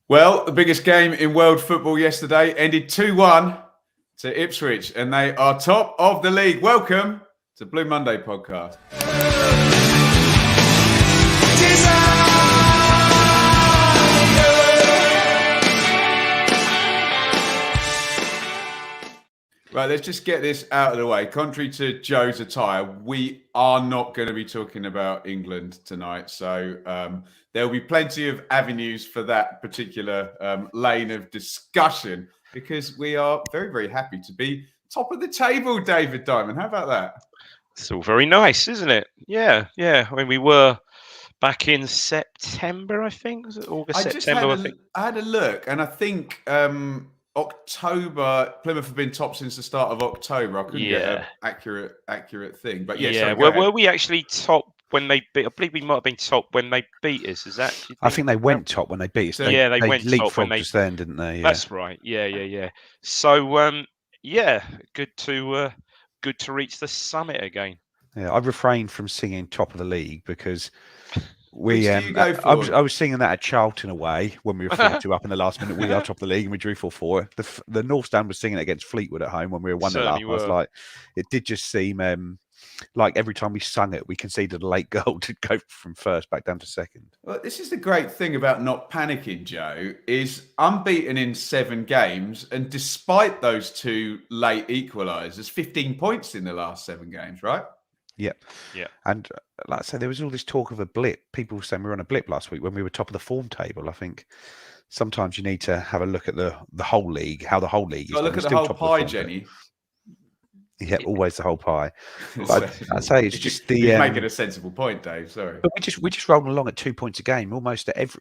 Well, the biggest game in world football yesterday ended 2-1 to Ipswich, and they are top of the league. Welcome to Blue Monday podcast. Right, let's just get this out of the way. Contrary to Joe's attire, we are not going to be talking about England tonight. So there will be plenty of avenues for that particular lane of discussion because we are very, very happy to be top of the table, David Diamond. How about that? It's all very nice, isn't it? Yeah. I mean, we were back in September, I think. Was it August, September? I had a look, and I think October, Plymouth have been top since the start of October. I couldn't get an accurate thing, but were we actually top when they beat? I believe we might have been top when they beat us. Is that? I think they went top when they beat us. They went top when they then, didn't they? Yeah. That's right. Yeah. So good to reach the summit again. Yeah, I refrained from singing top of the league because I was singing that at Charlton away when we were 4-2 up in the last minute. We are top of the league and we drew 4-4. The North Stand was singing it against Fleetwood at home when we were 1-0 up. I was like, it did just seem like every time we sung it, we conceded a late goal to go from first back down to second. Well, this is the great thing about not panicking, Joe, is unbeaten in 7 games. And despite those 2 late equalisers, 15 points in the last 7 games, right? Yep. Yeah. And like I say, there was all this talk of a blip. People were saying we were on a blip last week when we were top of the form table. I think sometimes you need to have a look at the whole league, how the whole league is. Look at the whole pie, Jenny. Yeah, always the whole pie. But I'd say it's just You're making a sensible point, Dave. Sorry. But we're just rolling along at 2 points a game, almost at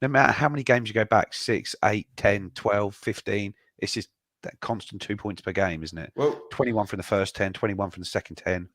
no matter how many games you go back, 6, 8, 10, 12, 15, it's just that constant 2 points per game, isn't it? Well, 21 from the first 10, 21 from the second 10.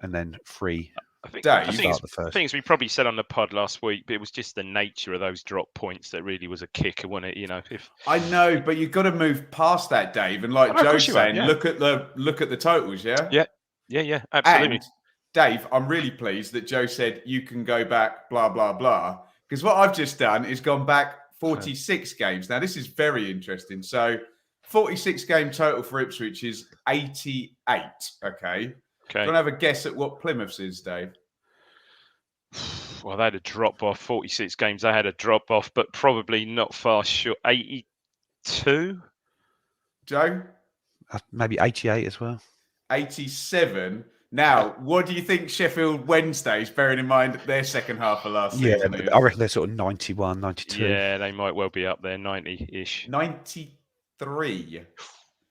And then 3. I think we probably said on the pod last week, but it was just the nature of those drop points that really was a kicker, wasn't it? You know, I know, but you've got to move past that, Dave. And like Joe's saying, look at the totals, yeah? Yeah, absolutely. And Dave, I'm really pleased that Joe said you can go back, blah, blah, blah. Because what I've just done is gone back 46 games. Now, this is very interesting. So 46 game total for Ipswich is 88, okay? Do you want to have a guess at what Plymouth's is, Dave? Well, they had a drop off. 46 games, they had a drop off, but probably not far short. 82? Joe? Maybe 88 as well. 87. Now, what do you think Sheffield Wednesday's, bearing in mind their second half of last season? Yeah, I reckon they're sort of 91, 92. Yeah, they might well be up there, 90-ish. 93.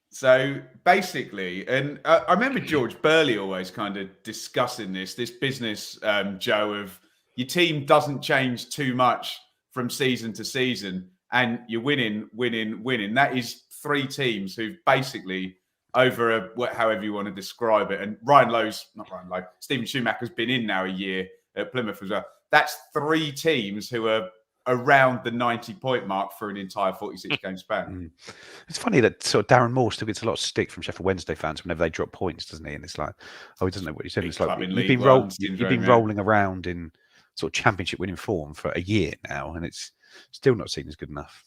So basically, and I remember George Burley always kind of discussing this business, Joe, of your team doesn't change too much from season to season and you're winning. That is 3 teams who've basically over however you want to describe it. And Stephen Schumacher's been in now a year at Plymouth as well. That's 3 teams who are around the 90-point mark for an entire 46-game span. It's funny that sort of Darren Moore still gets a lot of stick from Sheffield Wednesday fans whenever they drop points, doesn't he? And it's like, he doesn't know what he said. It's like you've been rolling around in sort of championship winning form for a year now, and it's still not seen as good enough.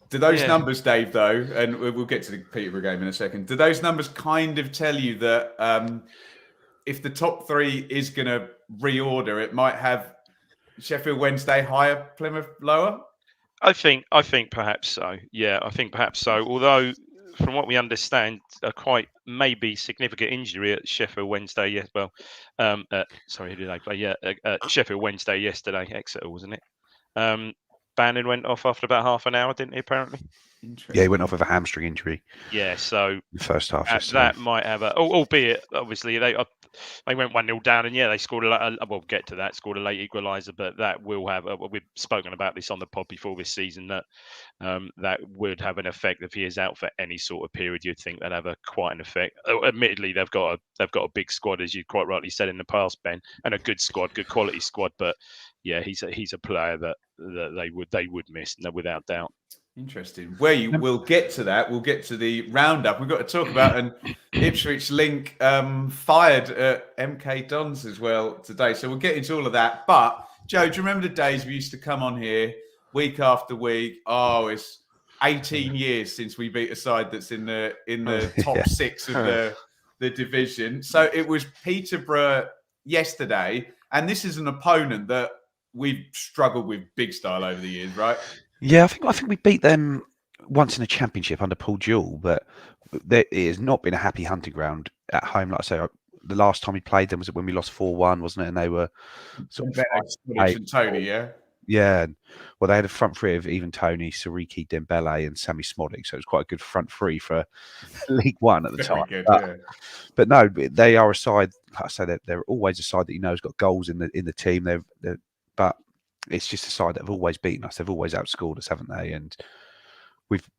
Do those numbers, Dave, though, and we'll get to the Peterborough game in a second, do those numbers kind of tell you that if the top 3 is going to reorder, it might have Sheffield Wednesday higher, Plymouth lower? I think perhaps so. Yeah, I think perhaps so. Although, from what we understand, a quite maybe significant injury at Sheffield Wednesday. Yes, well, sorry, who did they play? Yeah, Sheffield Wednesday yesterday, Exeter, wasn't it? Bannon went off after about half an hour, didn't he? Apparently. Yeah, he went off with a hamstring injury. Yeah, so the first half. That might have albeit obviously they went 1-0 down, and they scored we'll get to that. Scored a late equaliser, but that will have. We've spoken about this on the pod before this season that that would have an effect if he is out for any sort of period. You'd think that'd have quite an effect. Admittedly, they've got a big squad, as you quite rightly said in the past, Ben, and a good squad, good quality squad. But yeah, he's a player that they would miss, without doubt. Interesting. We'll get to that. We'll get to the roundup. We've got to talk about an Ipswich link fired at MK Dons as well today. So we'll get into all of that. But Joe, do you remember the days we used to come on here week after week. Oh, it's 18 years since we beat a side that's in the top 6 of the division. So it was Peterborough yesterday, and this is an opponent that we've struggled with big style over the years, right? Yeah, I think we beat them once in a championship under Paul Jewell, but it has not been a happy hunting ground at home. Like I say, the last time we played them was when we lost 4-1, wasn't it? And they were sort of and Tony, yeah. Yeah, well, they had a front three of even Tony, Sariki, Dembele, and Sammy Smodic, so it was quite a good front three for League One at the time. Good, but no, they are a side. Like I say, they're always a side that has got goals in the team. But it's just a side that have always beaten us. They've always outscored us, haven't they? And we've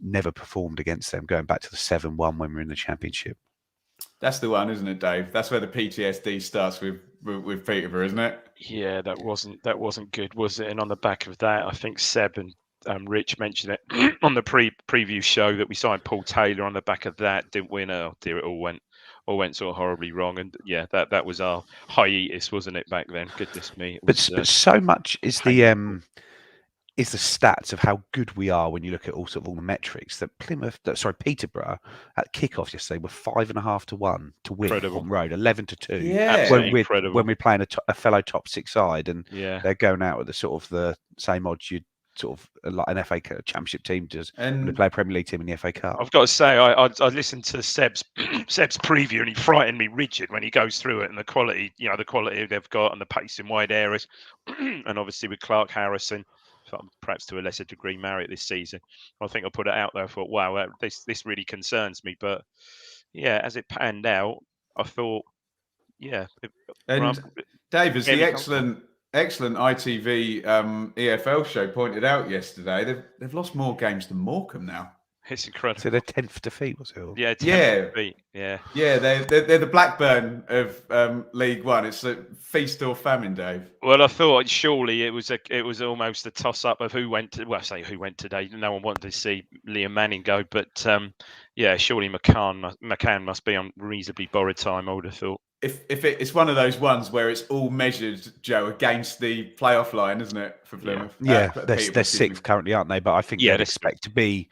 never performed against them. Going back to the 7-1 when we were in the Championship. That's the one, isn't it, Dave? That's where the PTSD starts with Peterborough, isn't it? Yeah, that wasn't good, was it? And on the back of that, I think Seb and Rich mentioned it on the preview show that we signed Paul Taylor. On the back of that, didn't win. Oh dear, it all went sort of horribly wrong. And yeah, that was our hiatus, wasn't it, back then? Goodness me! But so much is painful. Is the stats of how good we are when you look at all the metrics that Peterborough at kickoff yesterday were 5.5 to 1 to win on road, 11 to 2. Yeah, when we're playing a fellow top 6 side, and they're going out with the same odds you'd like an FA Championship team does when they play a Premier League team in the FA Cup. I've got to say, I listened to Seb's preview, and he frightened me rigid when he goes through it, and the quality they've got, and the pace in wide areas, and obviously with Clark Harrison. Perhaps to a lesser degree, Marriott this season. I think I put it out there. I thought, wow, this really concerns me. But yeah, as it panned out, I thought, yeah. And Dave, as the excellent ITV EFL show pointed out yesterday, they've lost more games than Morecambe now. It's incredible. So their 10th defeat, was it? Yeah, 10th defeat. Yeah. Yeah, they're the Blackburn of League One. It's a feast or famine, Dave. Well, I thought surely it was almost a toss up of who went today. No one wanted to see Liam Manning go, but yeah, surely McCann must be on reasonably borrowed time, I would have thought. If it's one of those ones where it's all measured, Joe, against the playoff line, isn't it, for Plymouth? Yeah, they're 6th currently, aren't they? But I think they'd expect to be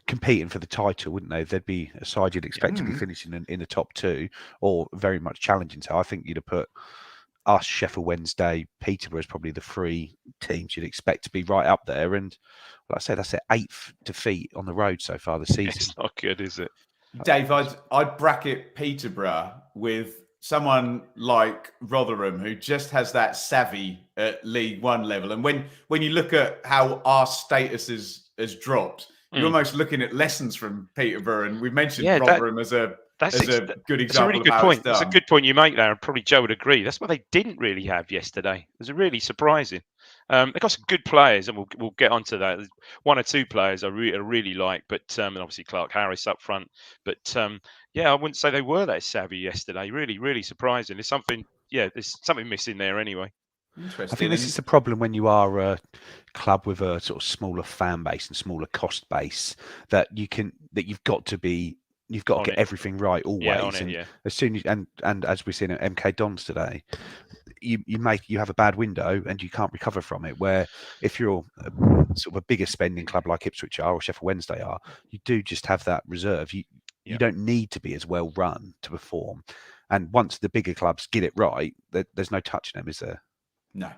competing for the title, wouldn't they? They'd be a side you'd expect to be finishing in the top 2 or very much challenging. So I think you'd have put us, Sheffield Wednesday, Peterborough as probably the 3 teams you'd expect to be right up there. And like I said, that's their 8th defeat on the road so far this season. It's not good, is it? Dave, I'd bracket Peterborough with someone like Rotherham, who just has that savvy at League One level. And when you look at how our status has dropped, you're almost looking at lessons from Peterborough, and we've mentioned Rotherham as a good example. That's a really good point. That's a good point you make there, and probably Joe would agree. That's what they didn't really have yesterday. It was really surprising. They've got some good players, and we'll get onto that. There's 1 or 2 players I really like, but and obviously Clark Harris up front. But yeah, I wouldn't say they were that savvy yesterday. Really, really surprising. There's something missing there anyway. I think this is the problem when you are a club with a sort of smaller fan base and smaller cost base, that you've got to get everything right always. As soon as and as we've seen at MK Dons today, you have a bad window and you can't recover from it. Where if you're sort of a bigger spending club like Ipswich are or Sheffield Wednesday are, you do just have that reserve. You don't need to be as well run to perform. And once the bigger clubs get it right, there's no touching them, is there? No.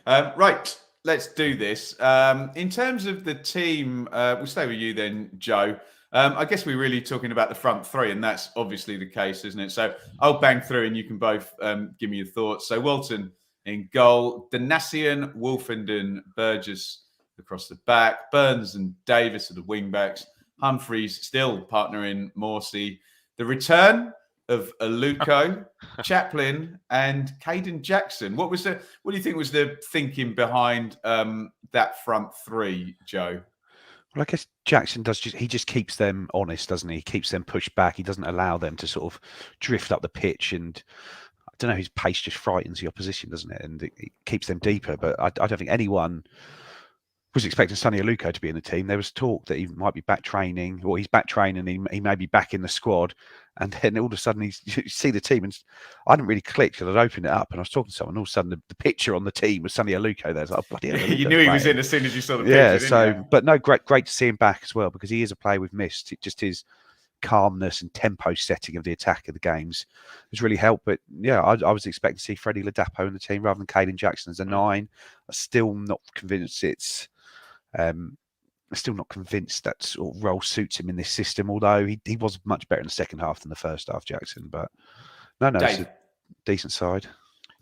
Right, let's do this. In terms of the team, we'll stay with you then, Joe. I guess we're really talking about the front 3, and that's obviously the case, isn't it? So I'll bang through and you can both give me your thoughts. So Walton in goal, Danassian, Wolfenden, Burgess across the back, Burns and Davis are the wing-backs, Humphreys still partnering Morsey. The return of Aluko, Chaplin, and Caden Jackson. What do you think was the thinking behind that front 3, Joe? Well, I guess Jackson he just keeps them honest, doesn't he? He keeps them pushed back. He doesn't allow them to sort of drift up the pitch, and I don't know, his pace just frightens the opposition, doesn't it? And it keeps them deeper. But I don't think anyone was expecting Sonny Aluko to be in the team. There was talk that he might be back training, or he's back training. He may be back in the squad, and then all of a sudden you see the team, and I didn't really click because I'd opened it up and I was talking to someone. All of a sudden the picture on the team was Sonny Aluko. There's like, bloody hell, you knew he was in as soon as you saw the picture. Yeah, didn't you? But no, great to see him back as well, because he is a player we've missed. Just his calmness and tempo setting of the attack of the games has really helped. But yeah, I was expecting to see Freddie Ladapo in the team rather than Caden Jackson as a 9. I'm still not convinced I'm still not convinced that sort of role suits him in this system, although he was much better in the second half than the first half, Jackson. But no, Dave, it's a decent side.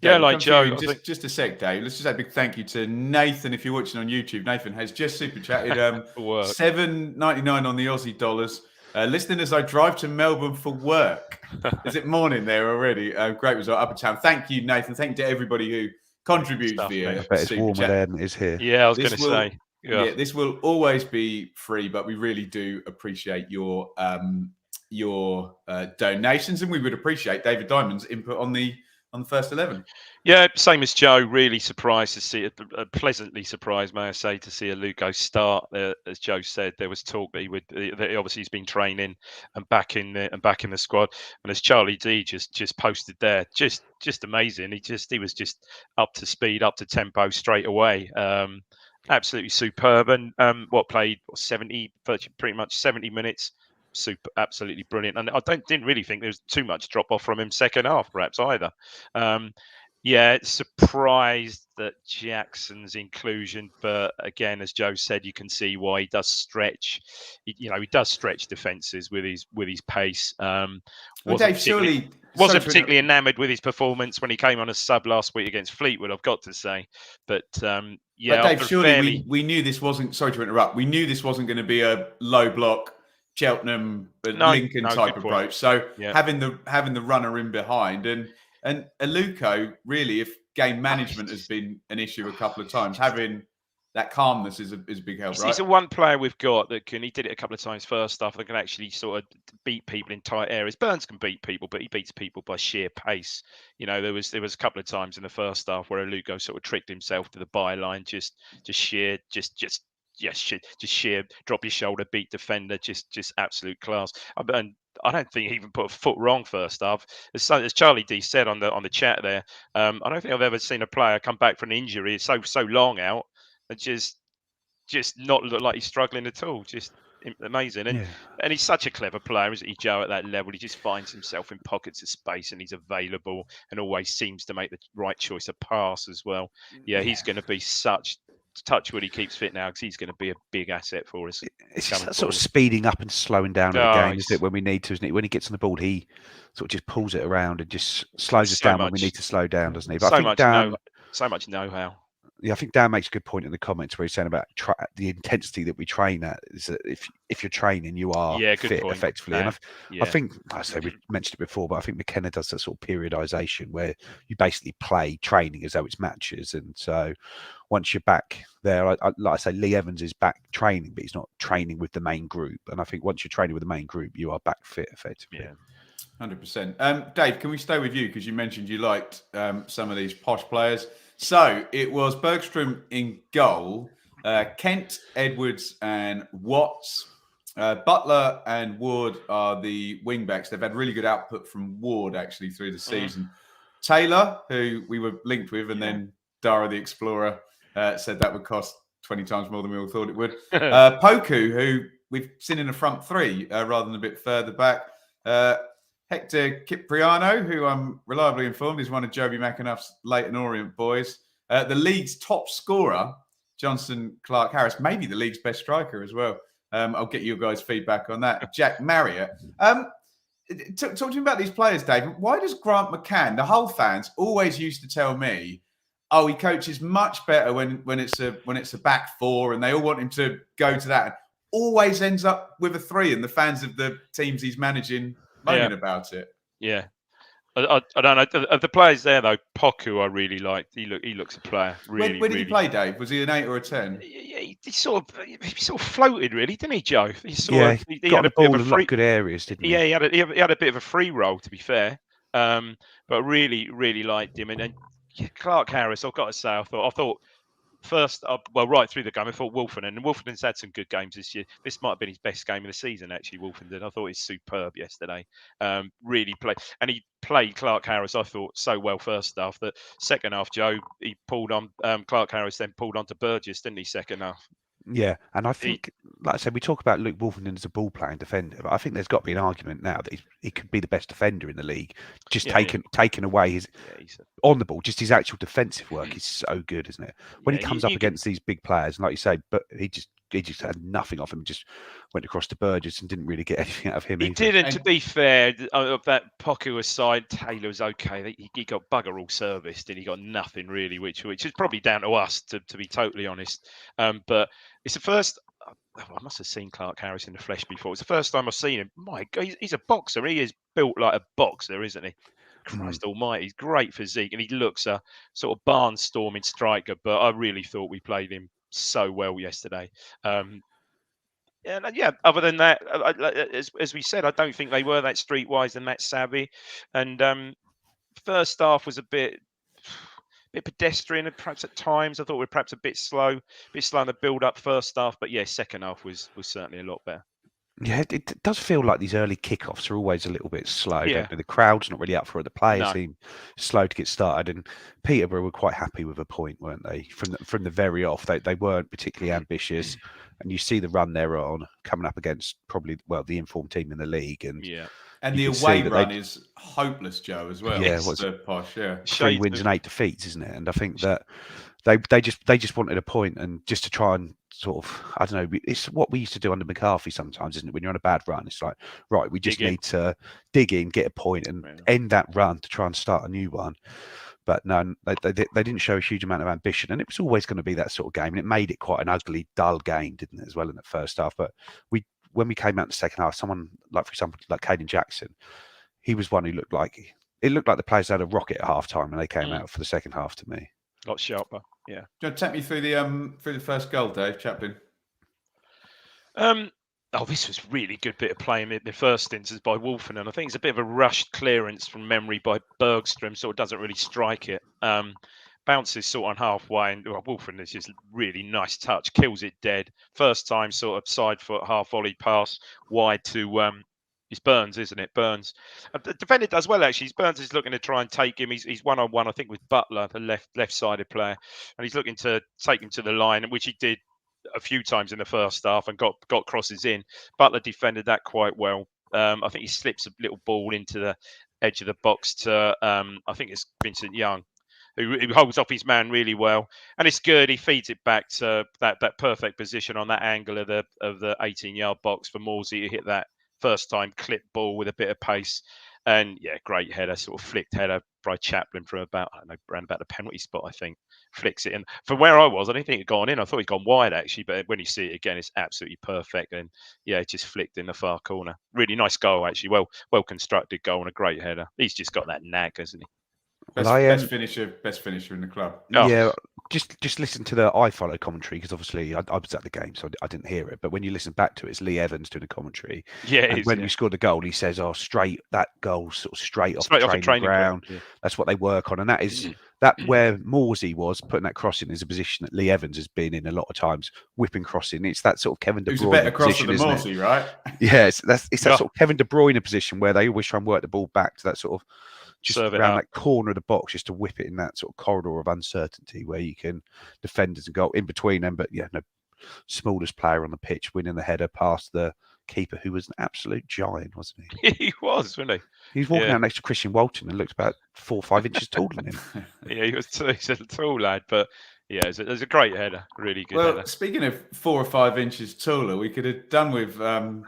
Yeah, Dave, like Joe. Just a sec, Dave. Let's just say a big thank you to Nathan. If you're watching on YouTube, Nathan has just super chatted $7.99 on the Aussie dollars. Listening as I drive to Melbourne for work. Is it morning there already? Great result, Upper Town. Thank you, Nathan. Thank you to everybody who contributes via I bet it's warmer chat. there than it is here. Yeah, I was going to say. Yeah, this will always be free, but we really do appreciate your donations, and we would appreciate David Diamond's input on the first 11. Yeah, same as Joe. Really surprised to see it. Pleasantly surprised, may I say, to see Aluko start. As Joe said, there was talk that that obviously he's been training and back in the squad. And as Charlie D just posted there, just amazing. He was just up to speed, up to tempo straight away. Absolutely superb. And played 70, pretty much 70 minutes. Super, absolutely brilliant. And I didn't really think there was too much drop off from him second half, perhaps either. Yeah, surprised that Jackson's inclusion, but again, as Joe said, you can see why he does stretch. He does stretch defences with his pace. Wasn't particularly enamoured with his performance when he came on as sub last week against Fleetwood, I've got to say. But yeah, but Dave, surely we knew this wasn't. Sorry to interrupt. We knew this wasn't going to be a low block Cheltenham, Lincoln type approach. So having the runner in behind and Aluko, really, if game management has been an issue a couple of times, having that calmness is a big help, right? He's the one player we've got that he did it a couple of times first half, that can actually sort of beat people in tight areas. Burns can beat people, but he beats people by sheer pace. There was a couple of times in the first half where Aluko sort of tricked himself to the byline, just sheer drop your shoulder, beat defender, just absolute class. And I don't think he even put a foot wrong first half. As Charlie D said on the chat there, I don't think I've ever seen a player come back from an injury so long out and just not look like he's struggling at all. Just amazing. And he's such a clever player, isn't he, Joe, at that level? He just finds himself in pockets of space and he's available and always seems to make the right choice of pass as well. Yeah, he's going to be touch wood he keeps fit now, because he's going to be a big asset for us. It's just that sort of speeding up and slowing down of the game, isn't it? When we need to, isn't it? When he gets on the ball, he sort of just pulls it around and just slows us down when we need to slow down, doesn't he? But so much know-how. Yeah, I think Dan makes a good point in the comments where he's saying about the intensity that we train at. Is that if you're training, you are fit effectively. And I think, I say we've mentioned it before, but I think McKenna does that sort of periodization where you basically play training as though it's matches. And so once you're back there, like I say, Lee Evans is back training, but he's not training with the main group. And I think once you're training with the main group, you are back fit effectively. Yeah. 100%. Dave, can we stay with you? Because you mentioned you liked some of these posh players. So it was Bergstrom in goal, Kent, Edwards, and Watts. Butler and Ward are the wing backs. They've had really good output from Ward actually through the season. Taylor, who we were linked with, and then Dara the Explorer said that would cost 20 times more than we all thought it would. Poku, who we've seen in the front three rather than a bit further back. Hector Cipriano, who I'm reliably informed is one of Joby McAnuff's Leighton Orient boys. The league's top scorer, Johnson Clark-Harris, maybe the league's best striker as well. I'll get your guys' feedback on that. Jack Marriott. Talk to me about these players, Dave. Why does Grant McCann, the Hull fans, always used to tell me, oh, he coaches much better when it's a back four, and they all want him to go to that. Always ends up with a 3, and the fans of the teams he's managing moaning about it. Yeah. I don't know. Of the players there, though, Poku I really liked. He looks a player. Really, where did he play, Dave? Was he an 8 or a 10? Yeah, he sort of floated, really, didn't he, Joe? He got the ball in a lot of good areas, didn't he? Yeah, he had a bit of a free role, to be fair. But really, really liked him. And Clark Harris, I've got to say, I thought first up, right through the game, I thought Wolfenden, and Wolfenden's had some good games this year. This might have been his best game of the season, actually, Wolfenden. I thought he was superb yesterday. Really played, and he played Clark Harris, I thought, so well first half that second half, Joe, he pulled on Clark Harris, then pulled on to Burgess, didn't he, second half? Yeah, and I think, like I said, we talk about Luke Wolfenden as a ball-playing defender, but I think there's got to be an argument now that he could be the best defender in the league. Just taken away his on the ball, just his actual defensive work is so good, isn't it? When he comes up against these big players, and like you say, but he just had nothing off him. Just went across to Burgess and didn't really get anything out of him. He didn't. To be fair, of that Poku aside, Taylor was okay. He got bugger all serviced, and he got nothing really, which is probably down to us, to be totally honest. But it's the first. I must have seen Clark Harris in the flesh before. It's the first time I've seen him. My God, he's a boxer. He is built like a boxer, isn't he? Christ almighty, he's great physique, and he looks a sort of barnstorming striker. But I really thought we played him so well yesterday. And yeah, other than that, as we said, I don't think they were that streetwise and that savvy. And first half was a bit pedestrian, and perhaps at times I thought we were perhaps a bit slow in the build up first half. But yeah, second half was certainly a lot better. Yeah, it does feel like these early kickoffs are always a little bit slow. Don't they? The crowd's not really up for it. The players seem slow to get started. And Peterborough were quite happy with a point, weren't they? From the very off, they weren't particularly ambitious. And you see the run they're on coming up against probably the informed team in the league. And the away run is hopeless, Joe, as well. Yeah, what's the posh? Yeah, 3 wins and 8 defeats, isn't it? And I think that they just wanted a point, and just to try and sort of, I don't know, it's what we used to do under McCarthy sometimes, isn't it? When you're on a bad run, it's like, right, we just need to dig in, get a point, and end that run to try and start a new one. But no, they didn't show a huge amount of ambition, and it was always going to be that sort of game, and it made it quite an ugly, dull game, didn't it, as well in the first half. But when we came out in the second half, someone like, for example, like Caden Jackson, he was one who looked like the players had a rocket at half time when they came out for the second half to me. A lot sharper, yeah. Do you want to take me through the first goal, Dave Chaplin? This was really good bit of play in the first instance by Wolfen, and I think it's a bit of a rushed clearance from memory by Bergstrom, sort of doesn't really strike it. Bounces sort on halfway, and Wolfen is just really nice touch, kills it dead. First time sort of side foot half volley pass wide to it's Burns, isn't it? Burns. The defender does well, actually. Burns is looking to try and take him. He's one-on-one, I think, with Butler, the left-sided player, and he's looking to take him to the line, which he did a few times in the first half and got crosses in. Butler defended that quite well. I think he slips a little ball into the edge of the box to I think it's Vincent Young, who holds off his man really well, and it's good. He feeds it back to that perfect position on that angle of the 18-yard box for Morsey to hit that first time clip ball with a bit of pace. And yeah, great header, sort of flicked header by Chaplin from about, I don't know, around about the penalty spot, I think. Flicks it in. From where I was, I didn't think it had gone in. I thought he'd gone wide, actually. But when you see it again, it's absolutely perfect. And yeah, it just flicked in the far corner. Really nice goal, actually. Well constructed goal and a great header. He's just got that knack, hasn't he? Best finisher in the club. Yeah, just listen to the iFollow commentary, because obviously I was at the game, so I didn't hear it. But when you listen back to it, it's Lee Evans doing the commentary. Yeah, and when we scored the goal, he says, that goal sort of straight off the training ground. Yeah. That's what they work on, and that is where Morsey was putting that cross in is a position that Lee Evans has been in a lot of times, whipping crossing. It's that sort of Kevin De Bruyne. Who's a better crosser than Morsey, right? Yeah, it's that sort of Kevin De Bruyne position where they always try and work the ball back to that sort of just around that corner of the box, just to whip it in that sort of corridor of uncertainty where you can defenders and go in between them. But yeah, no, smallest player on the pitch winning the header past the keeper, who was an absolute giant, wasn't he? He was, wasn't he? He was walking out next to Christian Walton and looked about 4 or 5 inches taller than him. Yeah, he's a tall lad, but yeah, it was a great header, really good header. Speaking of 4 or 5 inches taller, we could have done with I'm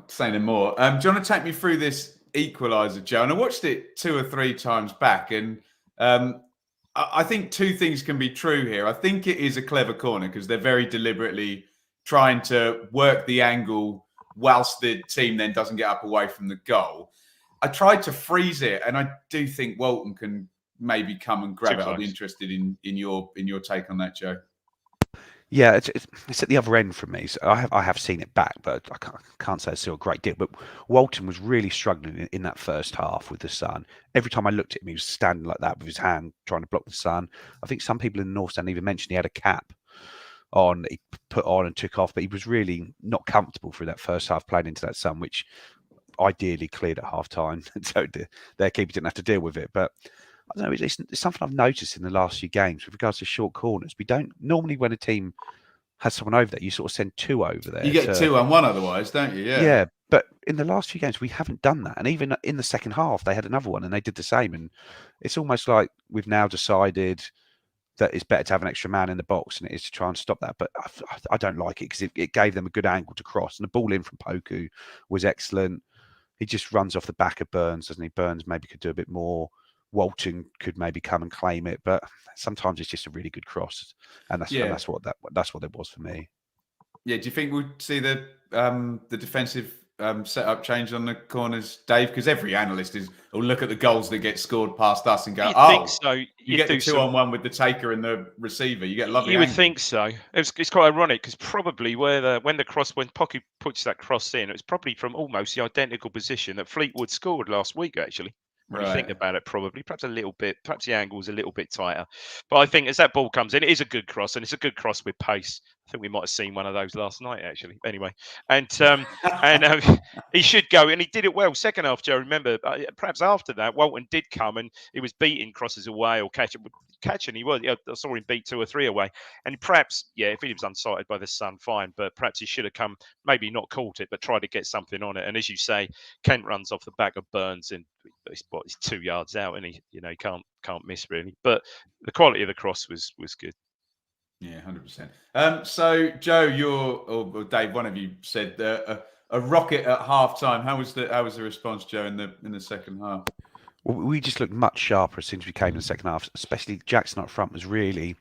saying no more. Do you want to take me through this equaliser, Joe? And I watched it 2 or 3 times back, and I think 2 things can be true here. I think it is a clever corner because they're very deliberately trying to work the angle whilst the team then doesn't get up away from the goal. I tried to freeze it, and I do think Walton can maybe come and grab it. I'd be interested in your take on that, Joe. Yeah, it's at the other end from me. So I have seen it back, but I can't say I saw a great deal. But Walton was really struggling in that first half with the sun. Every time I looked at him, he was standing like that with his hand trying to block the sun. I think some people in the North Stand even mentioned he had a cap on, he put on and took off, but he was really not comfortable through that first half playing into that sun, which ideally cleared at half time. So their keeper didn't have to deal with it. But I don't know, it's something I've noticed in the last few games with regards to short corners. We don't normally, when a team has someone over there, you sort of send two over there. You get 2-on-1 otherwise, don't you? Yeah. Yeah, but in the last few games, we haven't done that. And even in the second half, they had another one and they did the same. And it's almost like we've now decided that it's better to have an extra man in the box than it is to try and stop that. But I don't like it because it gave them a good angle to cross. And the ball in from Poku was excellent. He just runs off the back of Burns, doesn't he? Burns maybe could do a bit more. Walton could maybe come and claim it, but sometimes it's just a really good cross, and that's what it was for me. Yeah, do you think we'll see the defensive setup change on the corners, Dave? Because every analyst will look at the goals that get scored past us and go, think so. You get the 2-on-1 with the taker and the receiver. You get lovely. You would think so. It's quite ironic because probably when Poku puts that cross in, it was probably from almost the identical position that Fleetwood scored last week, actually. When you think about it, probably perhaps the angle's a little bit tighter. But I think as that ball comes in, it is a good cross, and it's a good cross with pace. I think we might have seen one of those last night, actually. Anyway, and he should go, and he did it well. Second half, Joe, remember, perhaps after that, Walton did come, and he was beating crosses away or catching. He was. I saw him beat 2 or 3 away, and perhaps, if he was unsighted by the sun, fine. But perhaps he should have come, maybe not caught it, but tried to get something on it. And as you say, Kent runs off the back of Burns, and he's 2 yards out, and he can't miss really. But the quality of the cross was good. Yeah, 100%. So Joe, or Dave, one of you said a rocket at half time. How was the response, Joe, in the second half? Well, we just looked much sharper as soon as we came in the second half. Especially Jackson up front was really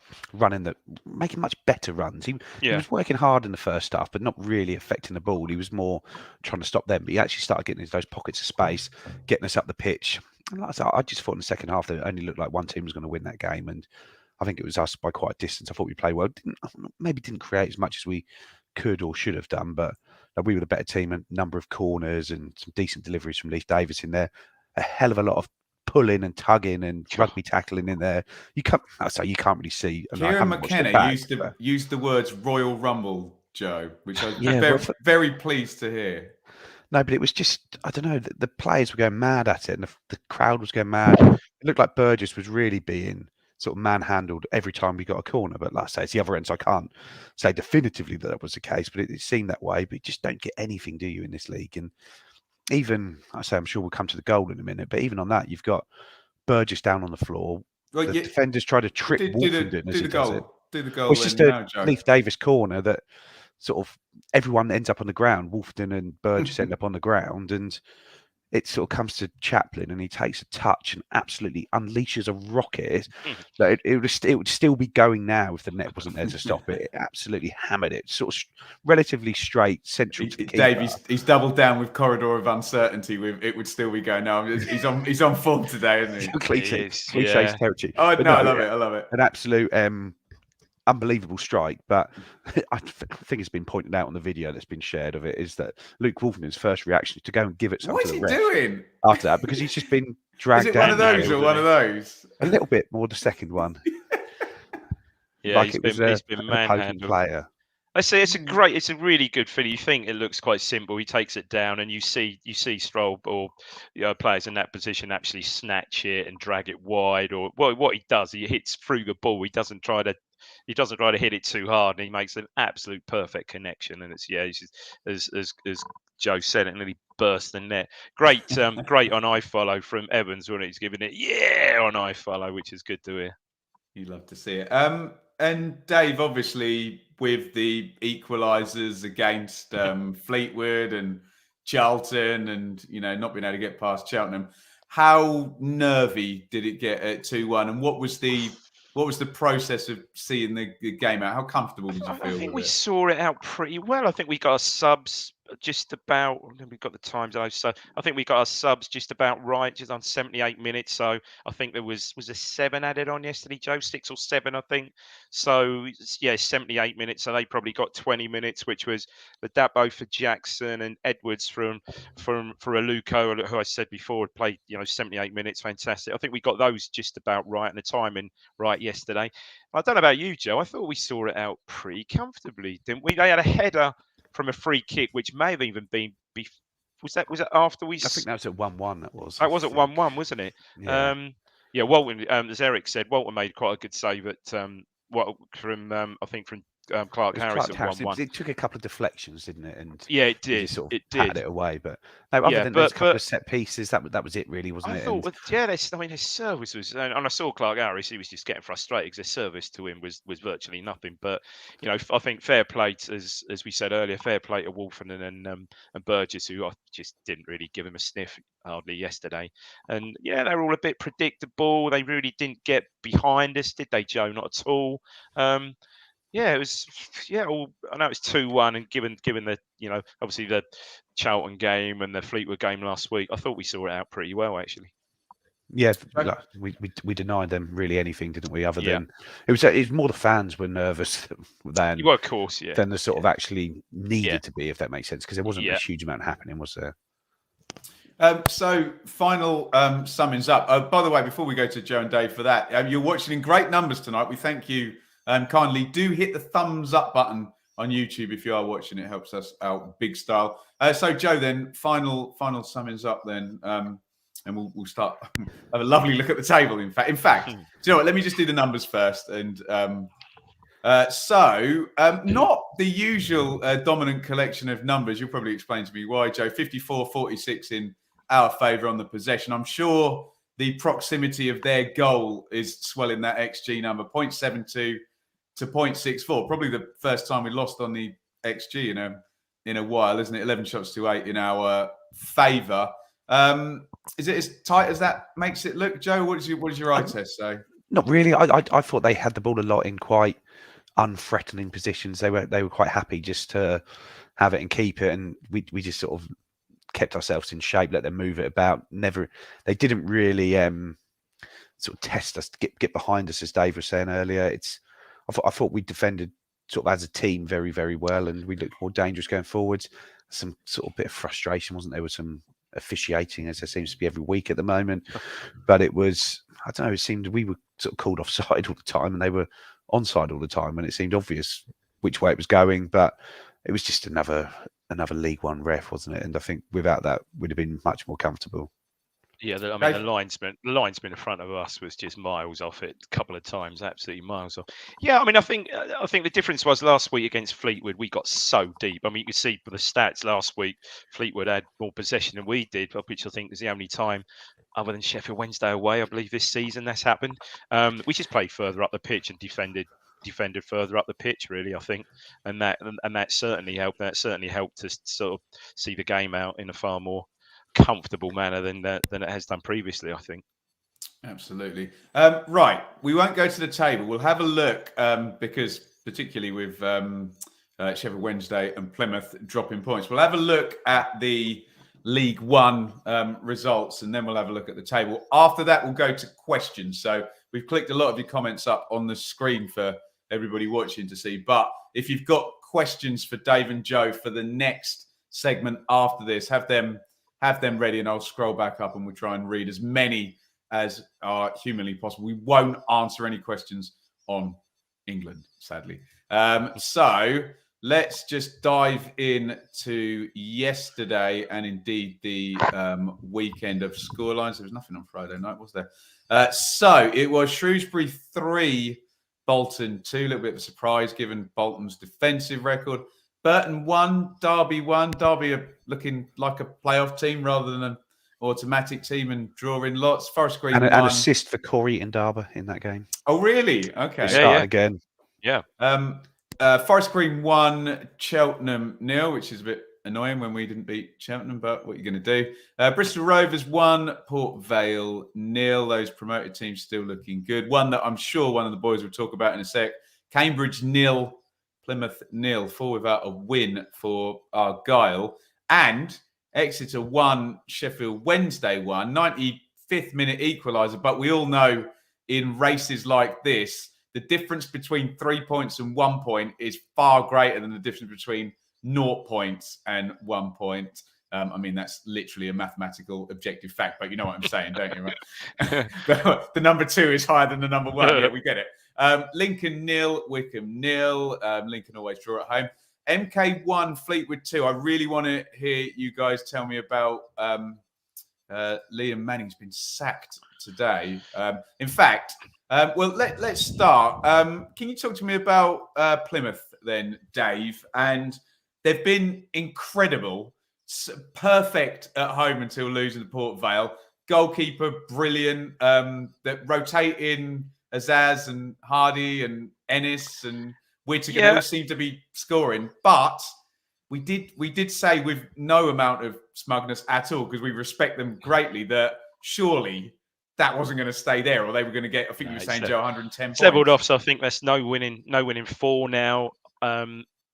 making much better runs. He was working hard in the first half, but not really affecting the ball. He was more trying to stop them. But he actually started getting into those pockets of space, getting us up the pitch. And like I said, I just thought in the second half that it only looked like one team was going to win that game, and I think it was us by quite a distance. I thought we played well. Didn't create as much as we could or should have done, but we were the better team. A number of corners and some decent deliveries from Leif Davis in there. A hell of a lot of pulling and tugging and rugby tackling in there. You can't really see. Kieran McKenna used the words Royal Rumble, Joe, which I was very pleased to hear. No, but it was just, I don't know, the players were going mad at it and the crowd was going mad. It looked like Burgess was really being sort of manhandled every time we got a corner. But like I say, it's the other end, so I can't say definitively that was the case, but it seemed that way. But you just don't get anything, do you, in this league? And even, I'm sure we'll come to the goal in a minute, but even on that, you've got Burgess down on the floor. The defenders try to trip Wolfenden as he does it. Do the goal. It's just a Leif Davis corner that sort of everyone ends up on the ground. Wolfenden and Burgess end up on the ground, and it sort of comes to Chaplin, and he takes a touch and absolutely unleashes a rocket. It would still be going now if the net wasn't there to stop it. It absolutely hammered it, sort of relatively straight, central to the keeper. Dave, he's doubled down with corridor of uncertainty. With it would still be going now. He's on form today, isn't he? Cliche's territory. Oh no, I love it. An absolute unbelievable strike, but I think it's been pointed out on the video that's been shared of it is that Luke Wolfenden's first reaction is to go and give it something. What is he doing after that? Because he's just been dragged down. Is it one of those or one of those? A little bit more the second one. Yeah, like he's been manhandled. Player. I say it's a really good feeling. You think it looks quite simple. He takes it down, and you see Stroll or players in that position actually snatch it and drag it wide. Or what he does, he hits through the ball. He doesn't try to hit it too hard, and he makes an absolute perfect connection. And it's as Joe said, it nearly burst the net. Great on iFollow from Evans when he's giving it on iFollow, which is good to hear. You love to see it. And Dave, obviously, with the equalisers against Fleetwood and Charlton, and not being able to get past Cheltenham, how nervy did it get at 2-1? And what was the process of seeing the game out? How comfortable did you feel? I think we saw it out pretty well. I think we got our subs just about. We've got the times. So I think we got our subs just about right, just on 78 minutes. So I think there was a 7 added on yesterday, Joe, 6 or 7, I think. So yeah, 78 minutes. So they probably got 20 minutes, which was the Dabo for Jackson and Edwards for Aluko, who I said before had played 78 minutes. Fantastic. I think we got those just about right and the timing right yesterday. I don't know about you, Joe. I thought we saw it out pretty comfortably, didn't we? They had a header from a free kick, which may have even been was that after we? I think that was at 1-1. That was. That was at 1-1, wasn't it? Yeah. Walton, as Eric said, Walton made quite a good save at I think from Clark Harris at 1-1. It took a couple of deflections, didn't it? And yeah, it did. Just sort of it patted did it away, but no. Other than those couple of set pieces, that was it, really, wasn't I it? thought, their service was, and I saw Clark Harris. He was just getting frustrated because their service to him was virtually nothing. But I think fair play, as we said earlier, fair play to Wolfen and Burgess, who I just didn't really give him a sniff hardly yesterday. And yeah, they were all a bit predictable. They really didn't get behind us, did they, Joe? Not at all. Yeah, it was. Yeah, I know it's 2-1, and given the obviously the Charlton game and the Fleetwood game last week, I thought we saw it out pretty well actually. Yeah, we denied them really anything, didn't we? Other than it was more the fans were nervous than of course, than the sort of actually needed to be, if that makes sense, because there wasn't a huge amount happening, was there? So final summings up. By the way, before we go to Joe and Dave for that, you're watching in great numbers tonight. We thank you. Kindly do hit the thumbs up button on YouTube if you are watching. It helps us out big style. So Joe, then final summings up then, and we'll start have a lovely look at the table. In fact, do you know what? Let me just do the numbers first. And not the usual dominant collection of numbers. You'll probably explain to me why, Joe. 54-46 in our favour on the possession. I'm sure the proximity of their goal is swelling that XG number, 0.72 to 0.64. Probably the first time we lost on the XG in a while, isn't it? 11 shots to 8 in our favour. Is it as tight as that makes it look, Joe? What does your eye test say? Not really. I thought they had the ball a lot in quite unthreatening positions. They were quite happy just to have it and keep it, and we just sort of kept ourselves in shape, let them move it about. They didn't really sort of test us, get behind us, as Dave was saying earlier. I thought we defended sort of as a team very, very well, and we looked more dangerous going forwards. Some sort of bit of frustration, wasn't there, with some officiating, as there seems to be every week at the moment. But it was, I don't know, it seemed we were sort of called offside all the time, and they were onside all the time, and it seemed obvious which way it was going. But it was just another League One ref, wasn't it? And I think without that, we'd have been much more comfortable. Yeah, the linesman in front of us was just miles off it a couple of times, absolutely miles off. Yeah, I think the difference was last week against Fleetwood, we got so deep. I mean, you could see for the stats last week, Fleetwood had more possession than we did, which I think is the only time, other than Sheffield Wednesday away, I believe this season that's happened. We just played further up the pitch and defended further up the pitch, really, I think, and that certainly helped. That certainly helped to sort of see the game out in a far more comfortable manner than it has done previously, I think. Absolutely. Right, we won't go to the table. We'll have a look because particularly with Sheffield Wednesday and Plymouth dropping points, we'll have a look at the League One results, and then we'll have a look at the table. After that, we'll go to questions. So we've clicked a lot of your comments up on the screen for everybody watching to see. But if you've got questions for Dave and Joe for the next segment after this, have them ready, and I'll scroll back up and we'll try and read as many as are humanly possible. We won't answer any questions on England, sadly. So let's just dive in to yesterday and indeed the weekend of scorelines. There was nothing on Friday night, was there? So it was Shrewsbury 3, Bolton 2. A little bit of a surprise given Bolton's defensive record. Burton 1, Derby 1. Derby are looking like a playoff team rather than an automatic team and drawing lots. Forest Green 1. An assist for Corey and Derby in that game. Oh, really? Okay. Start again. Yeah. Forest Green 1, Cheltenham 0, which is a bit annoying when we didn't beat Cheltenham, but what are you going to do? Bristol Rovers 1, Port Vale 0. Those promoted teams still looking good. One that I'm sure one of the boys will talk about in a sec. Cambridge 0, Plymouth 0, 4 without a win for Argyle. And Exeter 1, Sheffield Wednesday 1, 95th minute equaliser. But we all know in races like this, the difference between 3 points and 1 point is far greater than the difference between 0 points and 1 point. I mean, that's literally a mathematical objective fact, but you know what I'm saying, don't you? Right? the number 2 is higher than the number 1. Yeah, we get it. Lincoln 0, Wickham 0. Lincoln always draw at home. MK 1, Fleetwood 2. I really want to hear you guys tell me about Liam Manning's been sacked today. In fact, well, let's start. Can you talk to me about Plymouth then, Dave? And they've been incredible. Perfect at home until losing to Port Vale. Goalkeeper, brilliant. That rotating Azaz and Hardy and Ennis and Whittaker all seem to be scoring. But we did say with no amount of smugness at all, because we respect them greatly, that surely that wasn't going to stay there, or they were going to get, I think you were saying, Joe, 110 points. Leveled off, so I think that's no winning 4 now.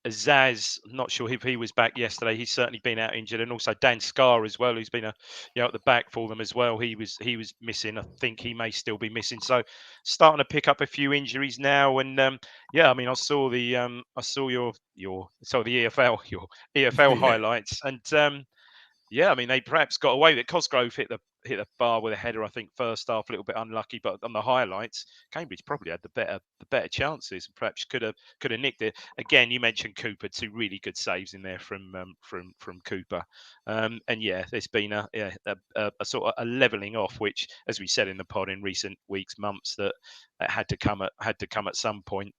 Azaz, not sure if he was back yesterday. He's certainly been out injured, and also Dan Scarr as well, who's been at the back for them as well. He was missing. I think he may still be missing. So starting to pick up a few injuries now, and I mean, I saw the EFL highlights, and I mean, they perhaps got away with it. Cosgrove hit the bar with a header, I think, first half, a little bit unlucky, but on the highlights, Cambridge probably had the better chances, and perhaps could have nicked it. Again, you mentioned Cooper, 2 really good saves in there from Cooper, and there's been a sort of a levelling off, which, as we said in the pod in recent weeks, months, that had to come at some point.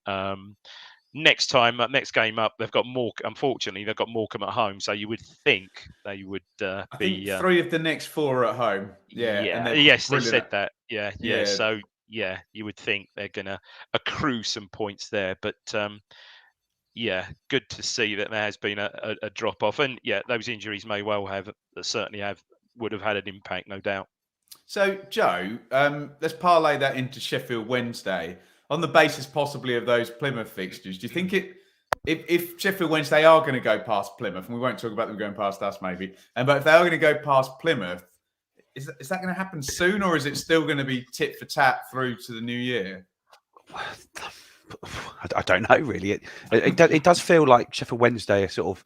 Next game up, they've got unfortunately, they've got Morecambe at home. So you would think they would I think 3 of the next 4 are at home. Yes, they said that. Yeah. So, you would think they're going to accrue some points there. But, good to see that there has been a drop-off. And, those injuries may well would have had an impact, no doubt. So, Joe, let's parlay that into Sheffield Wednesday. On the basis possibly of those Plymouth fixtures, do you think if Sheffield Wednesday are going to go past Plymouth, and we won't talk about them going past us maybe, but if they are going to go past Plymouth, is that going to happen soon, or is it still going to be tit for tat through to the new year? I don't know, really. It does feel like Sheffield Wednesday are sort of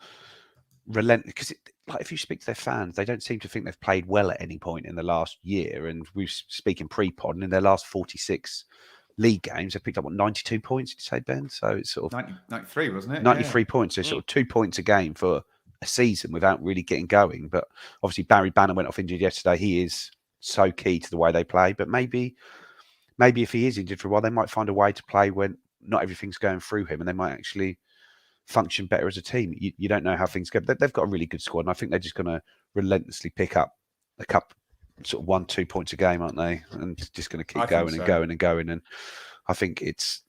relentless, because like if you speak to their fans, they don't seem to think they've played well at any point in the last year. And we speak in pre-pod, and in their last 46 league games, they picked up 92 points. Did you say, Ben? So it's sort of 93, wasn't it? 93 points. So sort of 2 points a game for a season without really getting going. But obviously Barry Banner went off injured yesterday. He is so key to the way they play. But maybe if he is injured for a while, they might find a way to play when not everything's going through him, and they might actually function better as a team. You don't know how things go. But they've got a really good squad, and I think they're just going to relentlessly pick up a couple, sort of 1-2 points a game, aren't they? And just going to keep going and going and going. And I think it's